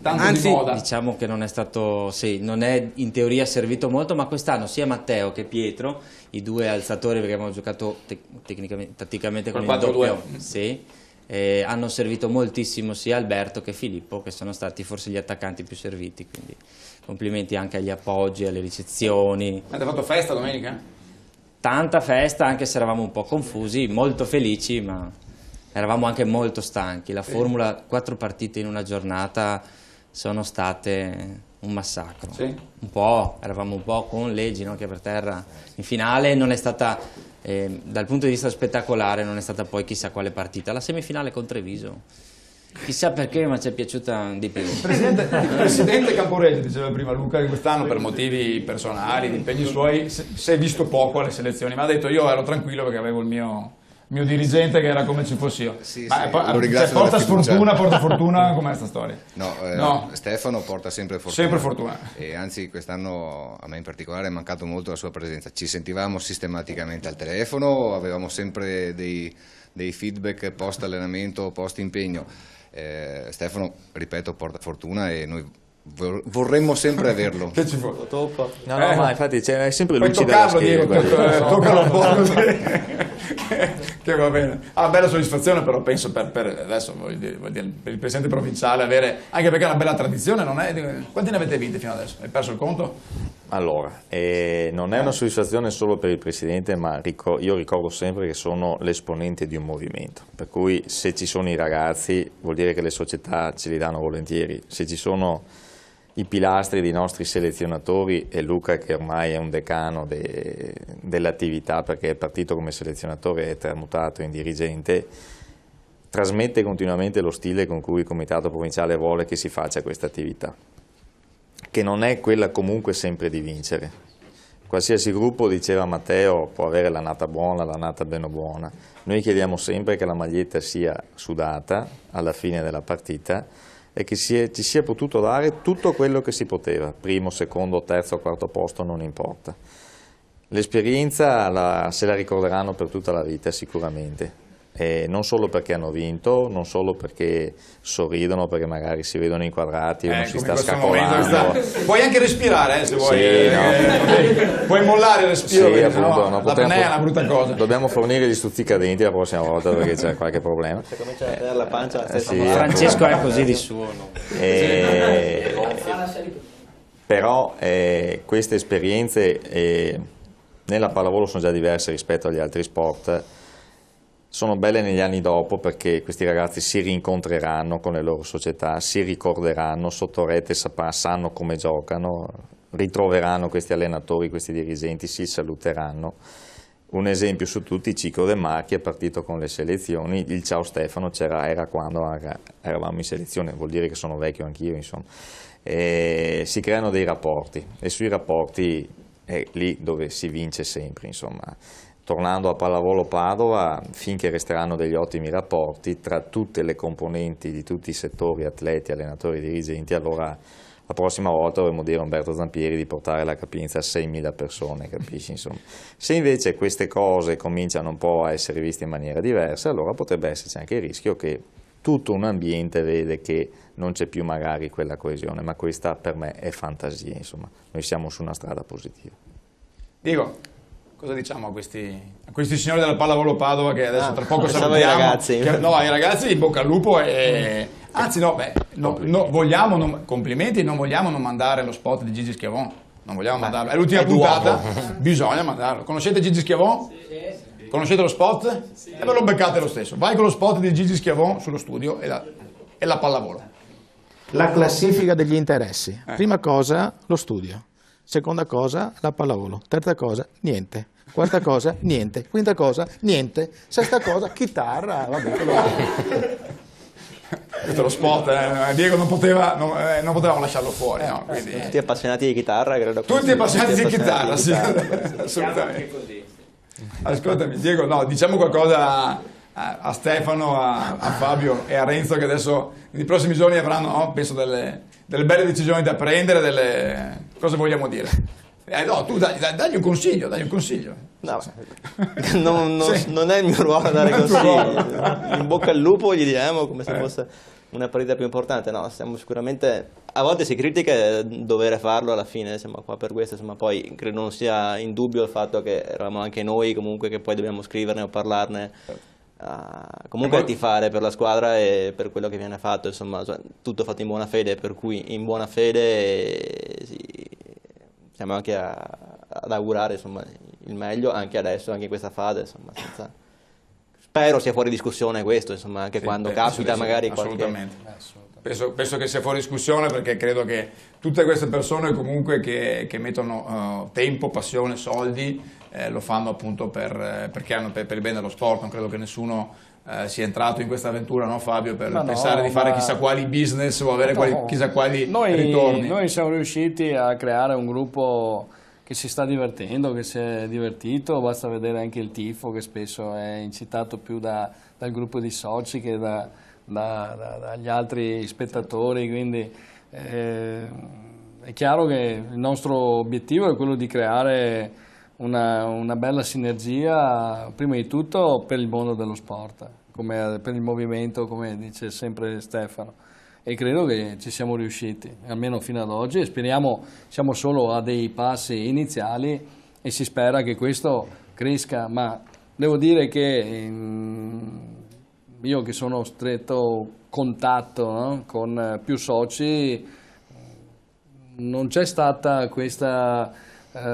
tanto di moda. Diciamo che non è stato, non è in teoria servito molto, ma quest'anno sia Matteo che Pietro, i due alzatori, perché abbiamo giocato tatticamente con il doppio, hanno servito moltissimo sia Alberto che Filippo, che sono stati forse gli attaccanti più serviti, quindi complimenti anche agli appoggi, alle ricezioni. Avete fatto festa domenica? Tanta festa, anche se eravamo un po' confusi, molto felici, ma eravamo anche molto stanchi. La formula 4 partite in una giornata sono state un massacro. Eravamo un po' con le ginocchia per terra. In finale non è stata, dal punto di vista spettacolare, non è stata poi chissà quale partita. La semifinale con Treviso, chissà perché, ma ci è piaciuta di più. Il presidente Camporese diceva prima Luca che quest'anno per motivi personali, di impegni suoi, si è visto poco alle selezioni, ma ha detto io ero tranquillo perché avevo il mio dirigente che era come ci fossi io. Porta fortuna, com'è sta storia? No, Stefano porta sempre fortuna. Sempre fortuna. E anzi quest'anno a me in particolare è mancato molto la sua presenza. Ci sentivamo sistematicamente al telefono, avevamo sempre dei feedback post allenamento, post impegno. Stefano, ripeto, porta fortuna e noi vorremmo sempre averlo. Che ci vuole? No, ma infatti è sempre lui ci dà la schiena. Toccalo un po' così. Che va bene. Bella soddisfazione, però penso per adesso voglio dire, per il presidente provinciale avere, anche perché è una bella tradizione, non è? Quanti ne avete vinte fino adesso? Hai perso il conto? Allora, non è una soddisfazione solo per il presidente, ma io ricordo sempre che sono l'esponente di un movimento, per cui se ci sono i ragazzi vuol dire che le società ce li danno volentieri, se ci sono i pilastri dei nostri selezionatori e Luca che ormai è un decano dell'attività perché è partito come selezionatore e è tramutato in dirigente, trasmette continuamente lo stile con cui il Comitato Provinciale vuole che si faccia questa attività, che non è quella comunque sempre di vincere. Qualsiasi gruppo, diceva Matteo, può avere l'annata buona, l'annata meno buona. Noi chiediamo sempre che la maglietta sia sudata alla fine della partita e che ci sia potuto dare tutto quello che si poteva, primo, secondo, terzo, quarto posto, non importa. L'esperienza se la ricorderanno per tutta la vita sicuramente. Non solo perché hanno vinto, non solo perché sorridono, perché magari si vedono inquadrati o non si sta scaccolando. Puoi anche respirare se vuoi, sì, no. Puoi mollare il respiro, sì, perché appunto, sennò la apnea è una brutta cosa. Dobbiamo fornire gli stuzzicadenti la prossima volta perché c'è qualche problema. Se comincia a tenere la pancia, sì, Francesco è così di suo. No? Però queste esperienze nella pallavolo sono già diverse rispetto agli altri sport. Sono belle negli anni dopo perché questi ragazzi si rincontreranno con le loro società, si ricorderanno, sotto rete sanno come giocano, ritroveranno questi allenatori, questi dirigenti, si saluteranno. Un esempio su tutti, Cico De Marchi è partito con le selezioni, il ciao Stefano era quando eravamo in selezione, vuol dire che sono vecchio anch'io, insomma. Si creano dei rapporti e sui rapporti è lì dove si vince sempre, insomma. Tornando a Pallavolo Padova, finché resteranno degli ottimi rapporti tra tutte le componenti di tutti i settori, atleti, allenatori, dirigenti, allora la prossima volta dovremmo dire a Umberto Zampieri di portare la capienza a 6.000 persone, capisci? Insomma. Se invece queste cose cominciano un po' a essere viste in maniera diversa, allora potrebbe esserci anche il rischio che tutto un ambiente vede che non c'è più magari quella coesione, ma questa per me è fantasia, insomma. Noi siamo su una strada positiva. Diego, cosa diciamo a questi signori della Pallavolo Padova che adesso tra poco salutiamo? I ragazzi. No, ai ragazzi in bocca al lupo e anzi vogliamo complimenti, non vogliamo non mandare lo spot di Gigi Schiavon, non vogliamo mandarlo, è l'ultima puntata, bisogna mandarlo. Conoscete Gigi Schiavon? Sì. Conoscete lo spot? Sì. E ve lo beccate lo stesso. Vai con lo spot di Gigi Schiavon sullo studio e la pallavolo. La classifica degli interessi. Prima cosa, lo studio. Seconda cosa, la pallavolo. Terza cosa, niente. Quarta cosa, niente. Quinta cosa, niente. Sesta cosa, chitarra. Vabbè, questo è lo spot, Diego non potevamo lasciarlo fuori. No? Quindi... Tutti appassionati di chitarra, credo. Tutti appassionati di chitarra, sì. Assolutamente. Ascoltami, Diego, no, diciamo qualcosa a Stefano, a Fabio e a Renzo che adesso nei prossimi giorni avranno, penso, delle belle decisioni da prendere, cosa vogliamo dire? No, tu dagli un consiglio, No, non è il mio ruolo dare consigli. In bocca al lupo gli diamo come se fosse una partita più importante. No, siamo sicuramente, a volte si critica dovere farlo, alla fine siamo qua per questo, insomma, poi credo non sia in dubbio il fatto che eravamo anche noi comunque che poi dobbiamo scriverne o parlarne, comunque a tifare per la squadra e per quello che viene fatto, insomma, tutto fatto in buona fede, per cui in buona fede siamo anche ad augurare, insomma, il meglio anche adesso, anche in questa fase, insomma, spero sia fuori discussione questo, insomma, anche quando capita magari assolutamente. Penso che sia fuori discussione perché credo che tutte queste persone comunque che mettono tempo, passione, soldi lo fanno appunto per il bene dello sport. Non credo che nessuno sia entrato in questa avventura, no Fabio, per pensare di fare chissà quali business o avere chissà quali ritorni. Noi siamo riusciti a creare un gruppo che si sta divertendo, che si è divertito, basta vedere anche il tifo che spesso è incitato più dal gruppo di soci che dagli altri spettatori, quindi è chiaro che il nostro obiettivo è quello di creare una bella sinergia, prima di tutto per il mondo dello sport, per il movimento, come dice sempre Stefano. E credo che ci siamo riusciti, almeno fino ad oggi, e speriamo, siamo solo a dei passi iniziali e si spera che questo cresca, ma devo dire che io che sono stretto contatto, no, con più soci, non c'è stata questa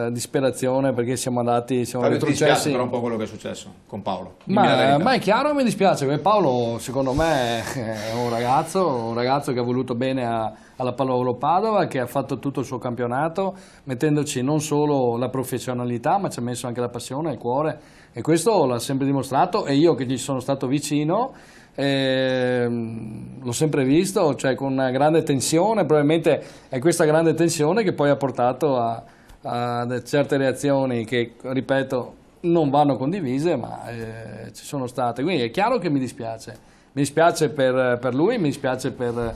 disperazione perché siamo retrocessi. Mi dispiace però un po' quello che è successo con Paolo. Ma è chiaro, mi dispiace, perché Paolo secondo me è un ragazzo che ha voluto bene alla Pallavolo Padova, che ha fatto tutto il suo campionato mettendoci non solo la professionalità ma ci ha messo anche la passione, il cuore e questo l'ha sempre dimostrato, e io che gli sono stato vicino l'ho sempre visto, cioè con una grande tensione. Probabilmente è questa grande tensione che poi ha portato a certe reazioni che, ripeto, non vanno condivise, ma ci sono state. Quindi è chiaro che mi dispiace per lui, mi dispiace per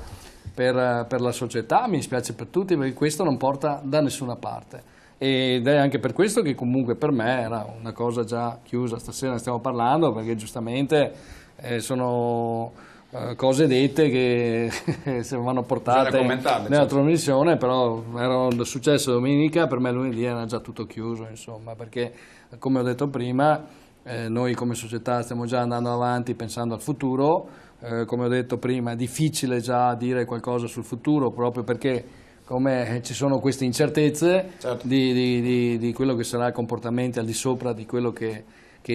la società, mi dispiace per tutti, perché questo non porta da nessuna parte, ed è anche per questo che comunque per me era una cosa già chiusa. Stasera ne stiamo parlando perché giustamente sono cose dette che se vanno portate nella trasmissione, però era successo domenica, per me lunedì era già tutto chiuso, insomma, perché come ho detto prima noi come società stiamo già andando avanti pensando al futuro. Come ho detto prima, è difficile già dire qualcosa sul futuro, proprio perché come ci sono queste incertezze, certo, di quello che sarà comportamenti al di sopra di quello che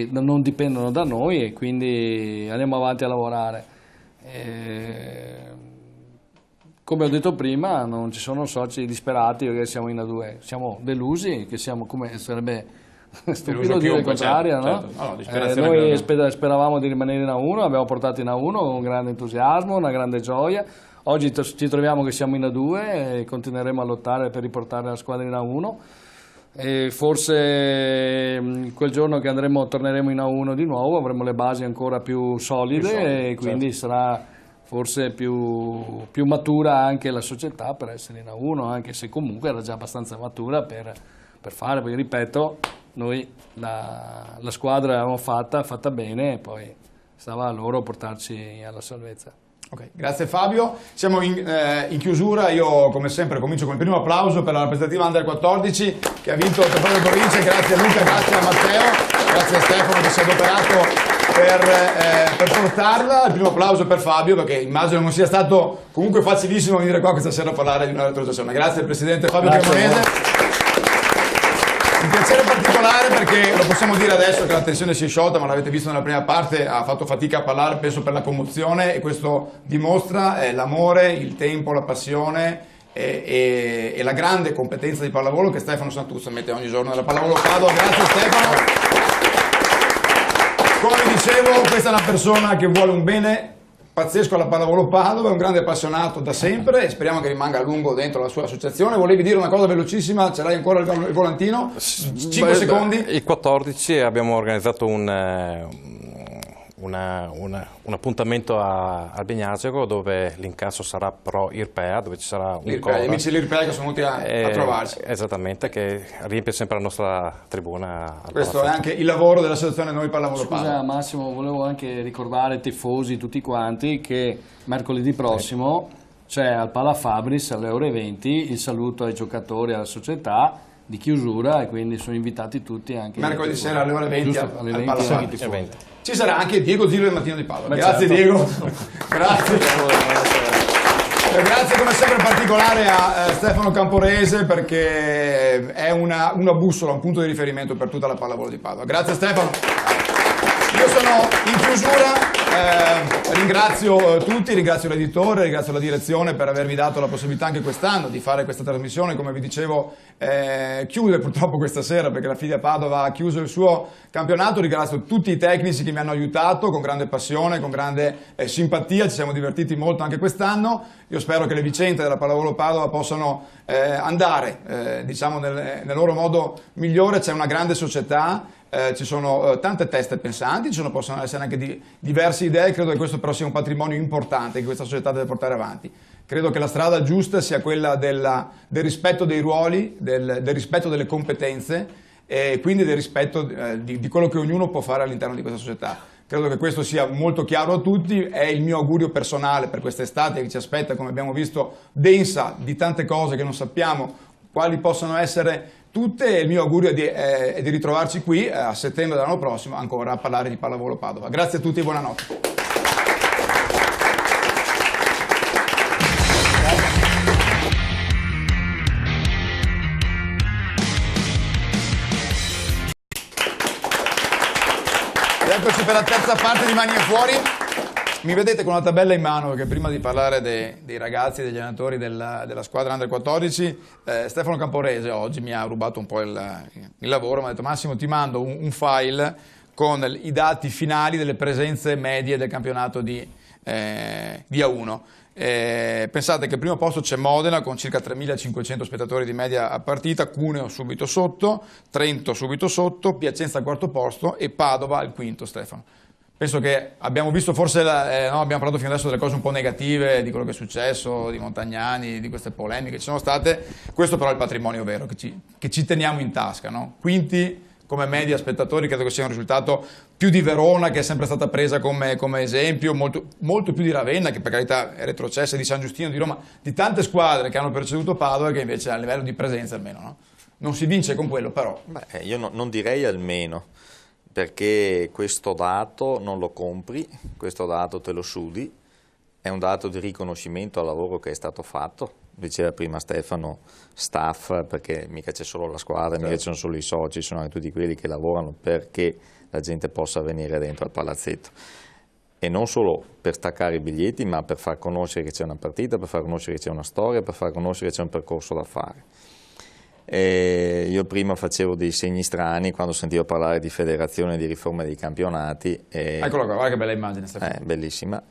non dipendono da noi, e quindi andiamo avanti a lavorare. Come ho detto prima, non ci sono soci disperati perché siamo in A2, siamo delusi, che siamo, come sarebbe stupido dire il contrario, no? Certo. No, noi speravamo di rimanere in A1, abbiamo portato in A1 con grande entusiasmo, una grande gioia. Oggi ci troviamo che siamo in A2 e continueremo a lottare per riportare la squadra in A1, e forse quel giorno che torneremo in A1 di nuovo avremo le basi ancora più solide, e quindi certo, sarà forse più matura anche la società per essere in A1, anche se comunque era già abbastanza matura per fare, perché ripeto, noi la squadra l'avevamo fatta bene, e poi stava a loro portarci alla salvezza. Okay, grazie Fabio, siamo in chiusura. Io come sempre comincio con il primo applauso per la rappresentativa Under 14 che ha vinto il Trofeo Provincia. Grazie a Luca, grazie a Matteo, grazie a Stefano che si è adoperato per portarla. Il primo applauso per Fabio, perché immagino non sia stato comunque facilissimo venire qua questa sera a parlare di una retrocessione. Grazie al Presidente Fabio Cremonese. Un piacere particolare perché lo possiamo dire adesso che la tensione si è sciolta, ma l'avete visto nella prima parte, ha fatto fatica a parlare, penso per la commozione, e questo dimostra l'amore, il tempo, la passione e la grande competenza di pallavolo che Stefano Santuzza mette ogni giorno nella Pallavolo Padova. Grazie Stefano. Come vi dicevo, questa è una persona che vuole un bene pazzesco alla Pallavolo Padova, è un grande appassionato da sempre e speriamo che rimanga a lungo dentro la sua associazione. Volevi dire una cosa velocissima, ce l'hai ancora il volantino? 5 secondi. Il 14 abbiamo organizzato un appuntamento a Begnasego, dove l'incasso sarà pro Irpea, dove ci sarà un coro. Gli amici dell'Irpea che sono venuti a trovarci. Esattamente, che riempie sempre la nostra tribuna. Questo è anche il lavoro dell'associazione Noi Pallavolo Padova. Scusa Massimo, volevo anche ricordare ai tifosi tutti quanti che mercoledì prossimo c'è al Pala Fabris alle ore 20 il saluto ai giocatori e alla società di chiusura, e quindi sono invitati tutti anche mercoledì sera alle ore 20 alle 20. Ci sarà anche Diego Zillo del Mattino di Padova. Grazie, certo. Diego. Grazie. Grazie come sempre in particolare a Stefano Camporese, perché è una bussola, un punto di riferimento per tutta la pallavolo di Padova. Grazie Stefano. Io sono in chiusura, ringrazio tutti, ringrazio l'editore, ringrazio la direzione per avermi dato la possibilità anche quest'anno di fare questa trasmissione. Come vi dicevo, chiude purtroppo questa sera perché la Figlia Padova ha chiuso il suo campionato. Ringrazio tutti i tecnici che mi hanno aiutato con grande passione, con grande simpatia, ci siamo divertiti molto anche quest'anno. Io spero che le vicende della Pallavolo Padova possano andare diciamo nel loro modo migliore. C'è una grande società. Ci sono tante teste pensanti, possono essere anche diverse idee. Credo che questo però sia un patrimonio importante che questa società deve portare avanti. Credo che la strada giusta sia quella del rispetto dei ruoli, del rispetto delle competenze e quindi del rispetto di quello che ognuno può fare all'interno di questa società. Credo che questo sia molto chiaro a tutti. È il mio augurio personale per quest'estate che ci aspetta, come abbiamo visto, densa di tante cose che non sappiamo quali possono essere tutte. Il mio augurio è di ritrovarci qui a settembre dell'anno prossimo ancora a parlare di Pallavolo Padova. Grazie a tutti e buonanotte. Eccoci per la terza parte di Mani e Fuori. Mi vedete con una tabella in mano perché prima di parlare dei ragazzi, degli allenatori della squadra Under 14, Stefano Camporese oggi mi ha rubato un po' il lavoro. Mi ha detto: Massimo, ti mando un file con i dati finali delle presenze medie del campionato di A1. Pensate che al primo posto c'è Modena con circa 3.500 spettatori di media a partita, Cuneo subito sotto, Trento subito sotto, Piacenza al quarto posto e Padova al quinto, Stefano. Penso che abbiamo visto forse, abbiamo parlato fino adesso delle cose un po' negative, di quello che è successo, di Montagnani, di queste polemiche che ci sono state, questo però è il patrimonio vero che ci teniamo in tasca, no? Quinti come media spettatori credo che sia un risultato più di Verona, che è sempre stata presa come esempio, molto più di Ravenna, che per carità è retrocessa, di San Giustino, di Roma, di tante squadre che hanno preceduto Padova, che invece a livello di presenza almeno, no? Non si vince con quello però. Io non direi almeno, perché questo dato non lo compri, questo dato te lo sudi, è un dato di riconoscimento al lavoro che è stato fatto. Diceva prima Stefano, staff, perché mica c'è solo la squadra, mica ci sono solo i soci, ci sono anche tutti quelli che lavorano perché la gente possa venire dentro al palazzetto. E non solo per staccare i biglietti, ma per far conoscere che c'è una partita, per far conoscere che c'è una storia, per far conoscere che c'è un percorso da fare. Io prima facevo dei segni strani quando sentivo parlare di federazione, di riforma dei campionati. Eccolo qua, guarda che bella immagine, Stefano. Bellissima.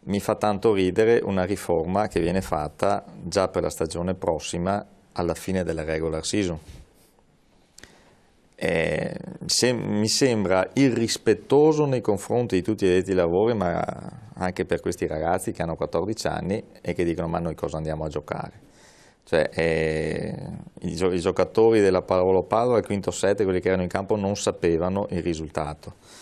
Mi fa tanto ridere una riforma che viene fatta già per la stagione prossima alla fine della regular season. Mi sembra irrispettoso nei confronti di tutti gli addetti ai lavori, ma anche per questi ragazzi che hanno 14 anni e che dicono ma noi cosa andiamo a giocare? Cioè, i giocatori della Pallavolo Padova al quinto set, quelli che erano in campo, non sapevano il risultato.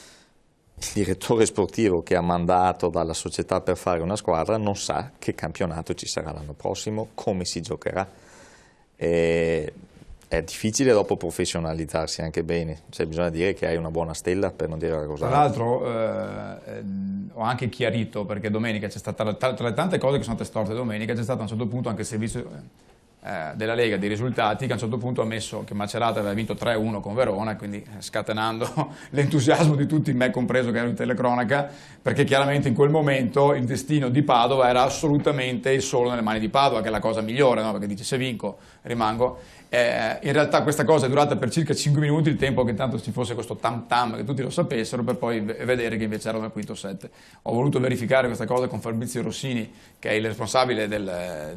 Il direttore sportivo che ha mandato dalla società per fare una squadra non sa che campionato ci sarà l'anno prossimo, come si giocherà. È difficile dopo professionalizzarsi anche bene, cioè bisogna dire che hai una buona stella per non dire una cosa. Tra l'altro ho anche chiarito, perché domenica c'è stata, tra le tante cose che sono state storte domenica, c'è stato a un certo punto anche il servizio della Lega di risultati, che a un certo punto ha messo che Macerata aveva vinto 3-1 con Verona, quindi scatenando l'entusiasmo di tutti, me compreso che ero in telecronaca, perché chiaramente in quel momento il destino di Padova era assolutamente e solo nelle mani di Padova, che è la cosa migliore, no? Perché dice se vinco rimango. In realtà questa cosa è durata per circa 5 minuti, il tempo che intanto ci fosse questo tam tam, che tutti lo sapessero, per poi vedere che invece erano al quinto set. Ho voluto verificare questa cosa con Fabrizio Rossini, che è il responsabile della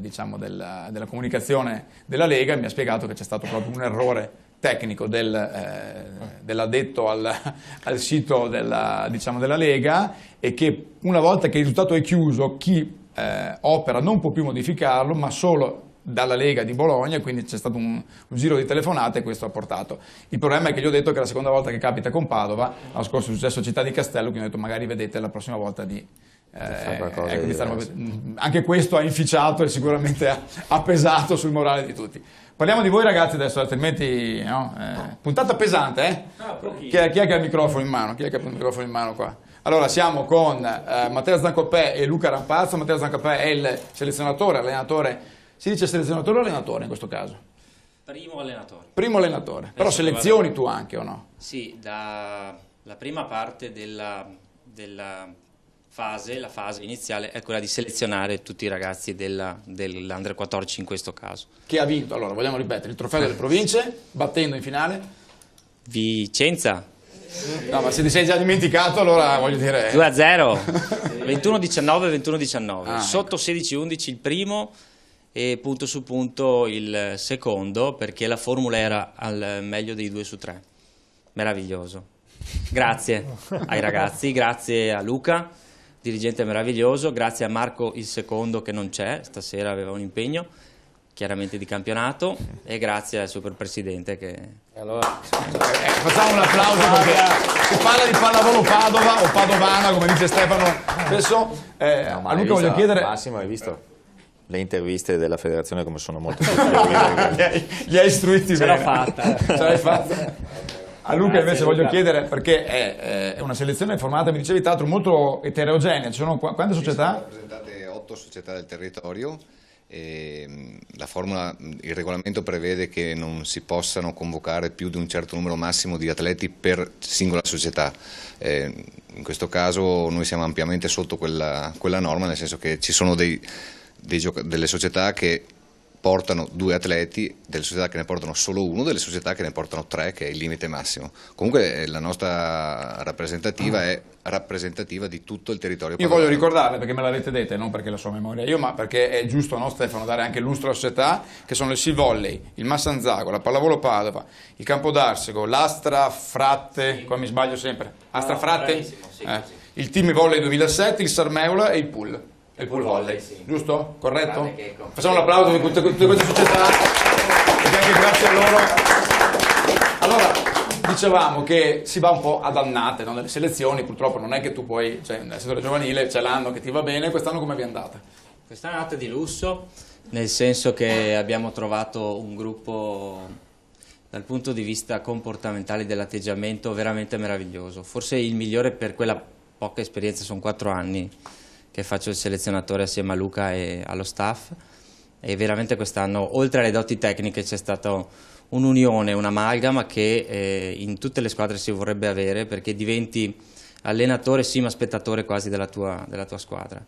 comunicazione della Lega, e mi ha spiegato che c'è stato proprio un errore tecnico dell'addetto al sito della Lega, e che una volta che il risultato è chiuso, chi opera non può più modificarlo, ma solo dalla Lega di Bologna, quindi c'è stato un giro di telefonate e questo ha portato. Il problema è che gli ho detto che è la seconda volta che capita con Padova, l'anno scorso è successo a Città di Castello, quindi ho detto magari vedete la prossima volta anche questo ha inficiato e sicuramente ha pesato sul morale di tutti. Parliamo di voi ragazzi adesso, altrimenti no? Puntata pesante, chi è che ha il microfono in mano? Chi è che ha il microfono in mano qua? Allora siamo con Matteo Zancopè e Luca Rampazzo. Matteo Zancopè è il selezionatore, allenatore. Si dice selezionatore o allenatore in questo caso? Primo allenatore. Primo allenatore, però selezioni tu anche o no? Sì, la prima parte della fase, la fase iniziale è quella di selezionare tutti i ragazzi dell'Under 14 in questo caso. Che ha vinto, allora vogliamo ripetere, il trofeo delle province, battendo in finale? Vicenza. No, ma se ti sei già dimenticato allora voglio dire... 2-0, 21-19, 21-19, sotto 16-11 il primo e punto su punto il secondo, perché la formula era al meglio dei 2 su 3. Meraviglioso. Grazie ai ragazzi, grazie a Luca, dirigente meraviglioso, grazie a Marco il secondo che non c'è, stasera aveva un impegno chiaramente di campionato, e grazie al super presidente che... Allora, facciamo un applauso perché si parla di pallavolo Padova o padovana come dice Stefano spesso. A Luca voglio chiedere... Massimo, hai visto le interviste della federazione come sono molto più li hai istruiti ce bene. l'ho fatta. Ce l'hai fatta. A Luca invece voglio chiedere, perché è una selezione formata, mi dicevi, tra l'altro molto eterogenea. Ci sono quante società? Sono rappresentate 8 società del territorio. La formula, il regolamento prevede che non si possano convocare più di un certo numero massimo di atleti per singola società. In questo caso noi siamo ampiamente sotto quella norma, nel senso che ci sono delle società che portano 2 atleti, delle società che ne portano solo uno, delle società che ne portano 3, che è il limite massimo. Comunque la nostra rappresentativa è rappresentativa di tutto il territorio. Io voglio ricordarle, perché me l'avete detta, non perché la so a memoria io, ma perché è giusto, no, Stefano, dare anche lustro alla società, che sono il Sea Volley, il Massanzago, la Pallavolo Padova, il Campo d'Arsego, l'Astra Fratte, qua mi sbaglio sempre, Astra Fratte, il Team Volley 2007, il Sarmeula e il Pool. Il Pool Volley, giusto? Corretto? Facciamo un applauso per tutte queste società, perché anche grazie a loro. Allora, dicevamo che si va un po' ad annate, no? Nelle selezioni, purtroppo non è che tu puoi, cioè nel settore giovanile c'è l'anno che ti va bene, quest'anno come vi è andata? Quest'anno è andata di lusso, nel senso che abbiamo trovato un gruppo dal punto di vista comportamentale dell'atteggiamento veramente meraviglioso, forse il migliore per quella poca esperienza, sono 4 anni che faccio il selezionatore assieme a Luca e allo staff, e veramente quest'anno oltre alle doti tecniche c'è stata un'unione, un'amalgama che in tutte le squadre si vorrebbe avere, perché diventi allenatore sì ma spettatore quasi della tua squadra,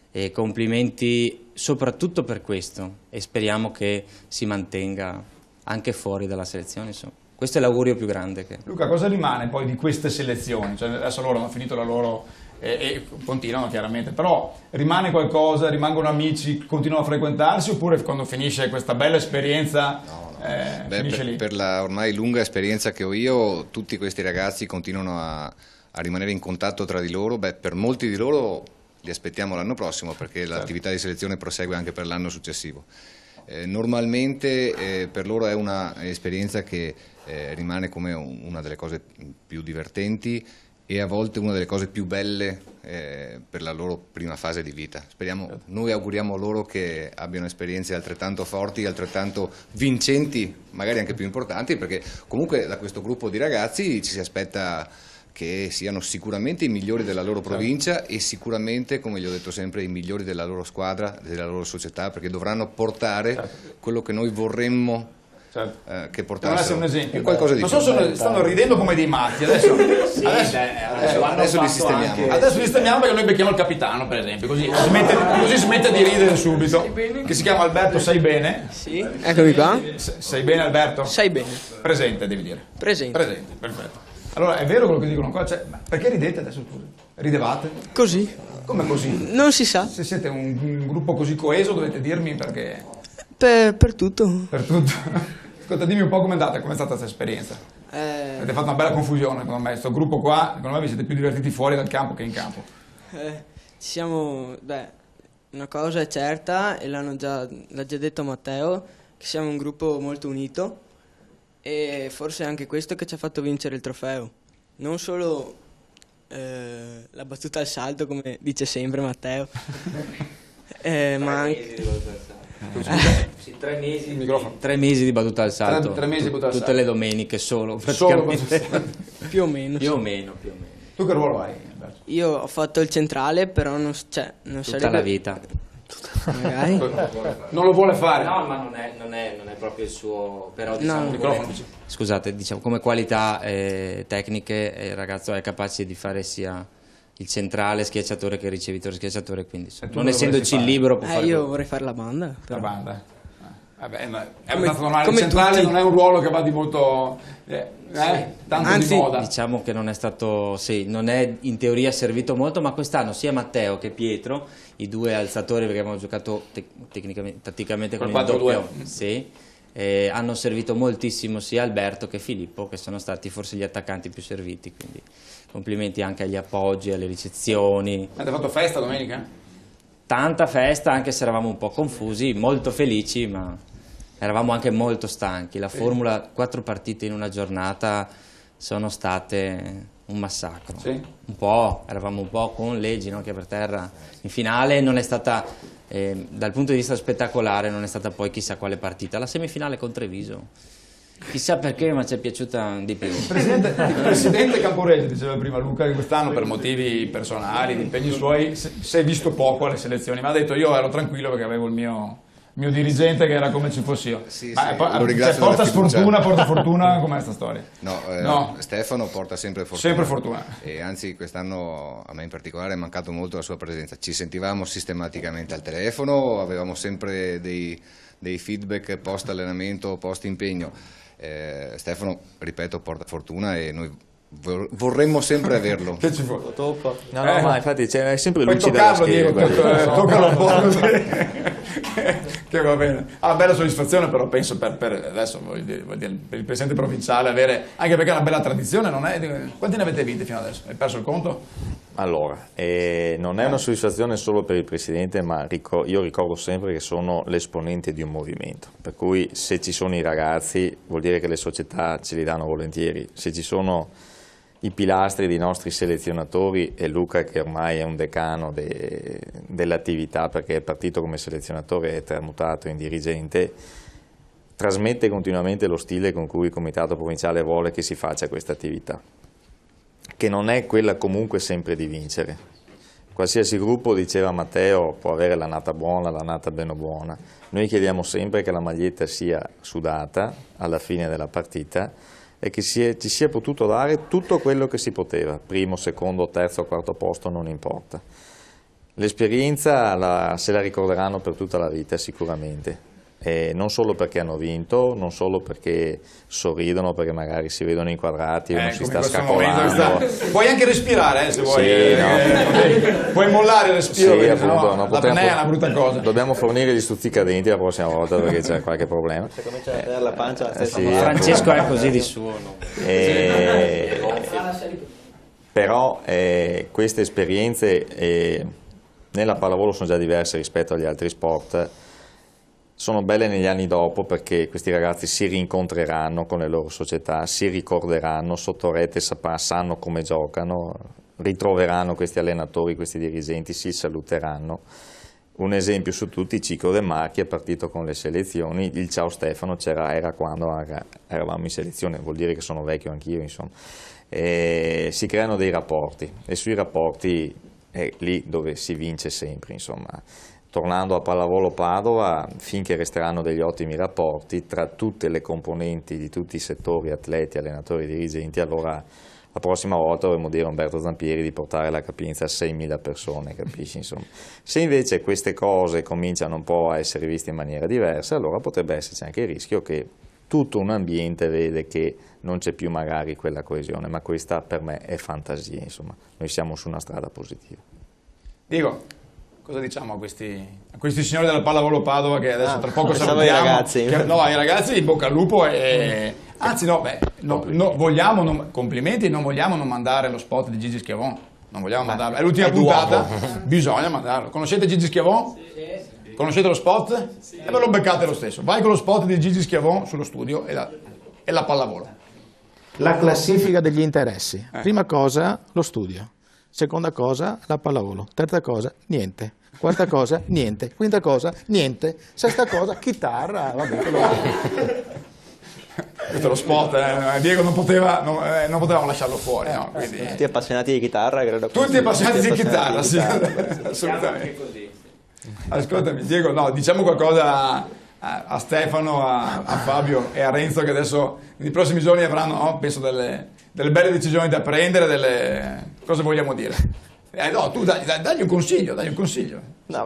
e complimenti soprattutto per questo, e speriamo che si mantenga anche fuori dalla selezione, insomma. Questo è l'augurio più grande. Luca, cosa rimane poi di queste selezioni? Cioè, adesso loro hanno finito la loro e continuano chiaramente, però rimane qualcosa, rimangono amici, continuano a frequentarsi, oppure quando finisce questa bella esperienza finisce lì? Per la ormai lunga esperienza che ho io, tutti questi ragazzi continuano a rimanere in contatto tra di loro. Per molti di loro li aspettiamo l'anno prossimo, perché l'attività di selezione prosegue anche per l'anno successivo. Normalmente per loro è un'esperienza che rimane come una delle cose più divertenti e a volte una delle cose più belle per la loro prima fase di vita. Noi auguriamo loro che abbiano esperienze altrettanto forti, altrettanto vincenti, magari anche più importanti, perché comunque da questo gruppo di ragazzi ci si aspetta che siano sicuramente i migliori della loro provincia e sicuramente, come gli ho detto sempre, i migliori della loro squadra, della loro società, perché dovranno portare quello che noi vorremmo che portassero. Un esempio, qualcosa di non so se stanno ridendo come dei matti adesso. Adesso li sistemiamo. Adesso li sistemiamo, perché noi becchiamo il capitano, per esempio, così smette di ridere subito. Che si chiama Alberto Sei Bene. Sì, eccomi qua. Sei bene, Alberto? Sei bene. Presente, devi dire. Presente, perfetto. Allora, è vero quello che dicono qua? Cioè, perché ridete adesso? Ridevate? Così. Come così? Non si sa. Se siete un gruppo così coeso dovete dirmi perché... Per tutto. Per tutto. Ascolta, dimmi un po' com'è andata, com'è stata questa esperienza. Avete fatto una bella confusione, secondo me. Questo gruppo qua, secondo me vi siete più divertiti fuori dal campo che in campo. Una cosa è certa, e l'ha già detto Matteo, che siamo un gruppo molto unito, e forse è anche questo che ci ha fatto vincere il trofeo. Non solo la battuta al salto, come dice sempre Matteo, ma anche... 3 mesi di battuta al salto, 3 mesi di battuta al salto. Tutte le domeniche solo, praticamente. Più o meno. Tu che ruolo hai, Alberto? Io ho fatto il centrale, però non Tutta sarebbe... la vita. Magari. Non lo vuole fare? No, ma non è proprio il suo, però diciamo, No. scusate, diciamo come qualità tecniche il ragazzo è capace di fare sia il centrale schiacciatore che il ricevitore schiacciatore, quindi non essendoci il libero può fare io vorrei fare la banda. La banda. Vabbè, ma è abbastanza normale, il centrale tutti. Non è un ruolo che va di molto tanto Anzi, di moda. Diciamo che non è stato, non è in teoria servito molto, ma quest'anno sia Matteo che Pietro, i 2 alzatori, perché abbiamo giocato tatticamente con il doppio, hanno servito moltissimo sia Alberto che Filippo, che sono stati forse gli attaccanti più serviti, quindi complimenti anche agli appoggi, alle ricezioni. Avete fatto festa domenica? Tanta festa, anche se eravamo un po' confusi, molto felici, ma eravamo anche molto stanchi. La formula 4 partite in una giornata sono state un massacro. Eravamo un po' con le ginocchia per terra. In finale non è stata, dal punto di vista spettacolare, non è stata poi chissà quale partita. La semifinale con Treviso, chissà perché, ma ci è piaciuta di più. Il presidente Camporese diceva prima, Luca, che quest'anno per motivi personali, di impegni suoi, si è visto poco alle selezioni, ma ha detto io ero tranquillo perché avevo il mio mio dirigente che era come ci fossi io. Sì, Ma sì, poi, lo ringrazio porta della fiducia. sfortuna, porta fortuna, com'è sta storia? No, Stefano porta sempre fortuna. Sempre fortuna. E anzi quest'anno a me in particolare è mancato molto la sua presenza. Ci sentivamo sistematicamente al telefono, avevamo sempre dei feedback post allenamento, post impegno. Stefano, ripeto, porta fortuna e noi vorremmo sempre averlo. Che ci vuole? No, ma infatti è sempre Puoi lucido alla toccarlo, Diego, scherma. toccalo un po' così. Che va bene. Bella soddisfazione, però penso per adesso voglio dire, per il presidente provinciale avere, anche perché è una bella tradizione, non è? Quanti ne avete vinte fino adesso? Hai perso il conto? Allora, non è una soddisfazione solo per il presidente, ma io ricordo sempre che sono l'esponente di un movimento, per cui se ci sono i ragazzi vuol dire che le società ce li danno volentieri, se ci sono i pilastri dei nostri selezionatori e Luca che ormai è un decano dell'attività perché è partito come selezionatore e è tramutato in dirigente, trasmette continuamente lo stile con cui il comitato provinciale vuole che si faccia questa attività, che non è quella comunque sempre di vincere. Qualsiasi gruppo, diceva Matteo, può avere l'annata buona, l'annata meno buona. Noi chiediamo sempre che la maglietta sia sudata alla fine della partita e che ci sia potuto dare tutto quello che si poteva, primo, secondo, terzo, quarto posto, non importa. L'esperienza se la ricorderanno per tutta la vita sicuramente, e non solo perché hanno vinto, non solo perché sorridono, perché magari si vedono inquadrati, uno si sta scaccolando. Puoi anche respirare se vuoi, sì, no. Puoi mollare il respiro, sì, perché appunto, sennò l'apnea è una brutta cosa. Dobbiamo fornire gli stuzzicadenti la prossima volta perché c'è qualche problema. Se comincia a tenere la pancia, sì, Francesco è così di suo. No? Però queste esperienze nella pallavolo sono già diverse rispetto agli altri sport. Sono belle negli anni dopo perché questi ragazzi si rincontreranno con le loro società, si ricorderanno, sotto rete sanno come giocano, ritroveranno questi allenatori, questi dirigenti, si saluteranno. Un esempio su tutti, Cico De Marchi è partito con le selezioni, il ciao Stefano era quando eravamo in selezione, vuol dire che sono vecchio anch'io, insomma. Si creano dei rapporti e sui rapporti è lì dove si vince sempre, insomma. Tornando a Pallavolo Padova, finché resteranno degli ottimi rapporti tra tutte le componenti di tutti i settori, atleti, allenatori, dirigenti, allora la prossima volta dovremmo dire a Umberto Zampieri di portare la capienza a 6.000 persone, capisci? Insomma. Se invece queste cose cominciano un po' a essere viste in maniera diversa, allora potrebbe esserci anche il rischio che tutto un ambiente vede che non c'è più magari quella coesione, ma questa per me è fantasia, insomma. Noi siamo su una strada positiva. Diego, cosa diciamo a questi signori della Pallavolo Padova che adesso tra poco salutiamo? I ragazzi. I ragazzi in bocca al lupo e anzi complimenti, non vogliamo non mandare lo spot di Gigi Schiavon, non vogliamo mandarlo, è l'ultima puntata, bisogna mandarlo. Conoscete Gigi Schiavon? Sì. Conoscete lo spot? Sì. E ve lo beccate lo stesso, vai con lo spot di Gigi Schiavon sullo studio e la pallavolo. La classifica degli interessi, prima cosa lo studio, seconda cosa la pallavolo, terza cosa niente. Quarta cosa, niente. Quinta cosa, niente. Sesta cosa, chitarra. Vabbè, questo è lo spot, Diego non potevamo lasciarlo fuori. No? Quindi... Tutti appassionati di chitarra, credo. Tutti appassionati di chitarra, sì, assolutamente. Ascoltami, Diego, no, diciamo qualcosa a Stefano, a Fabio e a Renzo che adesso nei prossimi giorni avranno, penso, delle belle decisioni da prendere, cosa vogliamo dire? No, tu dagli un consiglio, No,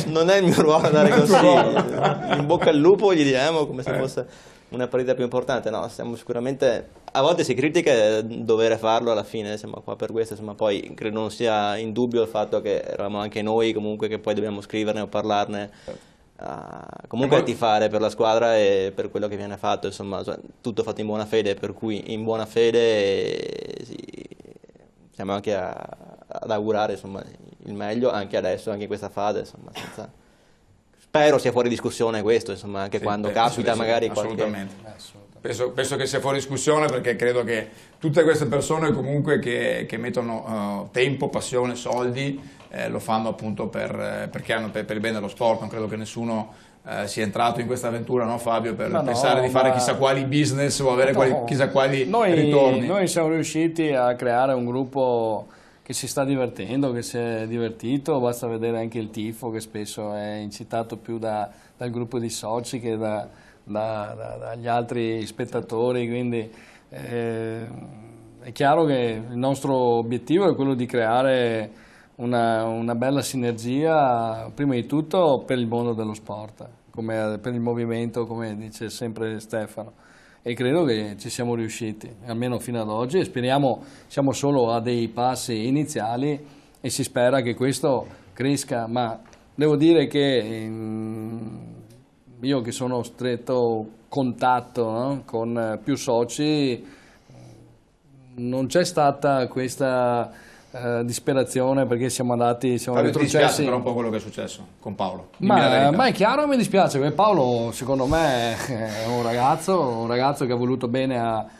non è il mio ruolo dare consigli. In bocca al lupo gli diamo come se fosse una partita più importante. No, siamo sicuramente, a volte si critica dovere farlo, alla fine siamo qua per questo, insomma, poi credo non sia in dubbio il fatto che eravamo anche noi comunque che poi dobbiamo scriverne o parlarne. Comunque a tifare per la squadra e per quello che viene fatto, insomma, tutto fatto in buona fede, per cui in buona fede siamo anche ad augurare, insomma, il meglio anche adesso, anche in questa fase, insomma, spero sia fuori discussione questo, insomma, anche quando capita magari assolutamente. Penso che sia fuori discussione perché credo che tutte queste persone comunque che mettono tempo, passione, soldi lo fanno appunto perché hanno per il bene dello sport. Non credo che nessuno sia entrato in questa avventura, no Fabio, per pensare di fare chissà quali business o avere chissà quali ritorni. Noi siamo riusciti a creare un gruppo si sta divertendo, che si è divertito, basta vedere anche il tifo che spesso è incitato più dal gruppo di soci che dagli altri spettatori, quindi è chiaro che il nostro obiettivo è quello di creare una bella sinergia, prima di tutto per il mondo dello sport, per il movimento, come dice sempre Stefano. E credo che ci siamo riusciti, almeno fino ad oggi, e speriamo, siamo solo a dei passi iniziali e si spera che questo cresca, ma devo dire che io che sono a stretto contatto, no, con più soci, non c'è stata questa disperazione perché siamo retrocessi. Ti dispiace però un po' quello che è successo con Paolo? Ma è chiaro, mi dispiace, perché Paolo secondo me è un ragazzo che ha voluto bene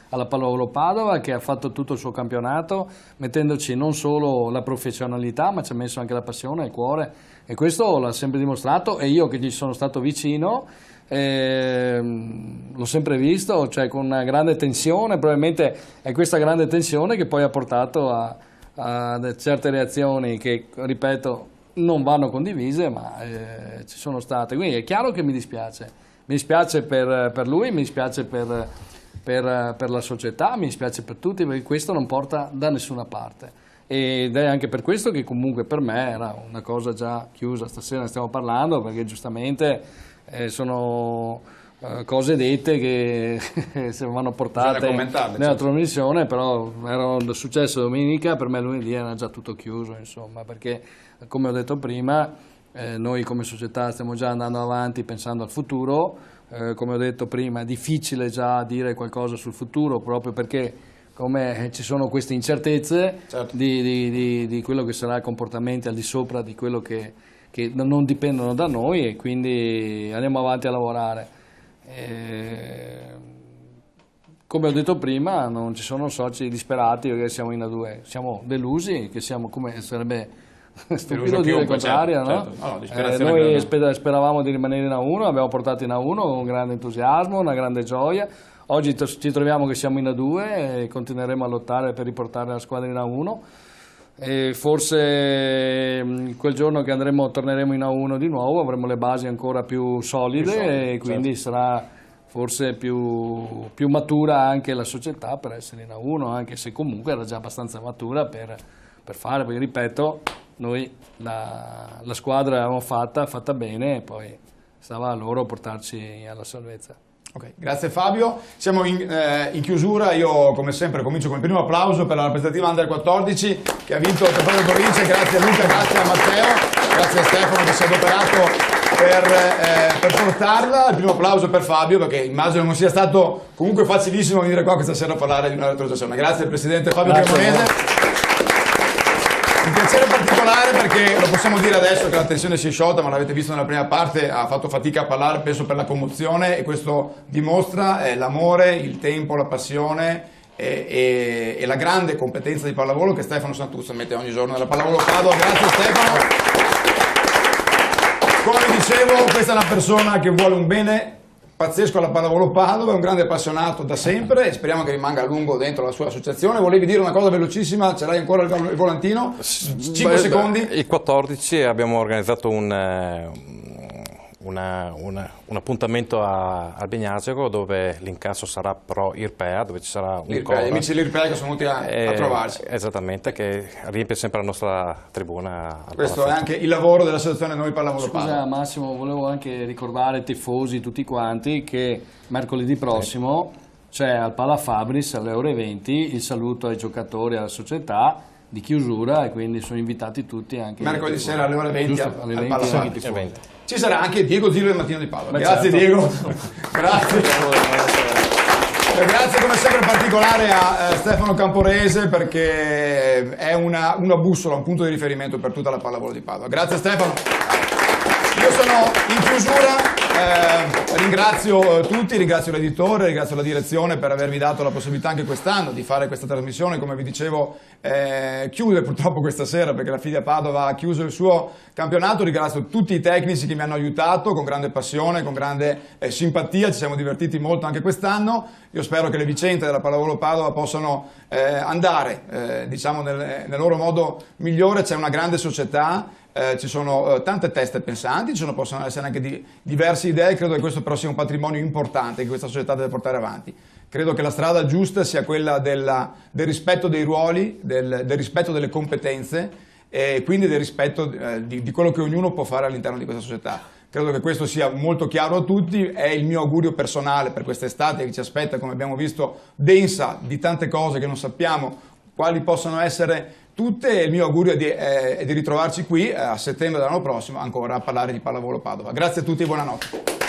alla Pallavolo Padova, che ha fatto tutto il suo campionato mettendoci non solo la professionalità ma ci ha messo anche la passione, il cuore, e questo l'ha sempre dimostrato, e io che gli sono stato vicino l'ho sempre visto, cioè con una grande tensione. Probabilmente è questa grande tensione che poi ha portato a certe reazioni che, ripeto, non vanno condivise, ma ci sono state. Quindi è chiaro che mi dispiace per lui, mi dispiace per la società, mi dispiace per tutti, perché questo non porta da nessuna parte, ed è anche per questo che comunque per me era una cosa già chiusa. Stasera ne stiamo parlando perché giustamente sono cose dette che se vanno portate nella trasmissione, però era successo domenica, per me lunedì era già tutto chiuso, insomma, perché come ho detto prima noi come società stiamo già andando avanti pensando al futuro, come ho detto prima è difficile già dire qualcosa sul futuro proprio perché come ci sono queste incertezze, certo, di quello che sarà comportamenti al di sopra di quello che non dipendono da noi, e quindi andiamo avanti a lavorare. Come ho detto prima, non ci sono soci disperati perché siamo in A2, siamo delusi, che siamo, come sarebbe stupido dire il contrario, no? Certo. Noi speravamo di rimanere in A1, abbiamo portato in A1 con grande entusiasmo, una grande gioia. Oggi ci troviamo che siamo in A2 e continueremo a lottare per riportare la squadra in A1. E forse quel giorno che torneremo in A1 di nuovo avremo le basi ancora più solide, e quindi certo, sarà forse più matura anche la società per essere in A1, anche se comunque era già abbastanza matura per fare, perché ripeto, noi la squadra l'avevamo fatta bene, e poi stava a loro portarci alla salvezza. Ok, grazie Fabio. Siamo in chiusura. Io come sempre comincio con il primo applauso per la rappresentativa Under 14 che ha vinto il Trofeo Provincia. Grazie a Luca, grazie a Matteo, grazie a Stefano che si è adoperato per portarla. Il primo applauso per Fabio, perché immagino non sia stato comunque facilissimo venire qua questa sera a parlare di una retrocessione. Grazie al presidente Fabio Cremonese. Un piacere particolare perché lo possiamo dire adesso che la tensione si è sciolta, ma l'avete visto nella prima parte, ha fatto fatica a parlare, penso per la commozione, e questo dimostra l'amore, il tempo, la passione e la grande competenza di pallavolo che Stefano Santuzza mette ogni giorno nella Pallavolo Padova. Grazie Stefano. Come vi dicevo, questa è una persona che vuole un bene pazzesco alla Pallavolo Padova, è un grande appassionato da sempre e speriamo che rimanga a lungo dentro la sua associazione. Volevi dire una cosa velocissima, ce l'hai ancora il volantino? 5 secondi? Il 14 abbiamo organizzato un appuntamento a Begnacego dove l'incasso sarà pro IRPEA, dove ci sarà un gli amici dell'IRPEA che sono venuti a trovarci. Esattamente, che riempie sempre la nostra tribuna. Questo è anche il lavoro dell'associazione Noi Pallavolo Padova. Scusa Massimo, volevo anche ricordare ai tifosi tutti quanti che mercoledì prossimo c'è al Pala Fabris alle ore 20 il saluto ai giocatori e alla società di chiusura, e quindi sono invitati tutti anche mercoledì sera alle ore 20 alle al 20 Pala Fabris. Ci sarà anche Diego Zillo del Mattino di Padova. Grazie certo. Diego. Grazie. Grazie come sempre in particolare a Stefano Camporese, perché è una bussola, un punto di riferimento per tutta la pallavolo di Padova. Grazie Stefano. Io sono in chiusura, ringrazio tutti, ringrazio l'editore, ringrazio la direzione per avermi dato la possibilità anche quest'anno di fare questa trasmissione. Come vi dicevo, chiude purtroppo questa sera perché la Fidia Padova ha chiuso il suo campionato. Ringrazio tutti i tecnici che mi hanno aiutato con grande passione, con grande simpatia, ci siamo divertiti molto anche quest'anno. Io spero che le vicende della Pallavolo Padova possano andare diciamo nel loro modo migliore. C'è una grande società, ci sono tante teste pensanti, possono essere anche diverse idee. Credo che questo però sia un patrimonio importante che questa società deve portare avanti. Credo che la strada giusta sia quella del rispetto dei ruoli, del rispetto delle competenze e quindi del rispetto di quello che ognuno può fare all'interno di questa società. Credo che questo sia molto chiaro a tutti, è il mio augurio personale per quest'estate che ci aspetta, come abbiamo visto, densa di tante cose che non sappiamo quali possono essere tutte, e il mio augurio è di ritrovarci qui a settembre dell'anno prossimo ancora a parlare di Pallavolo Padova. Grazie a tutti e buonanotte.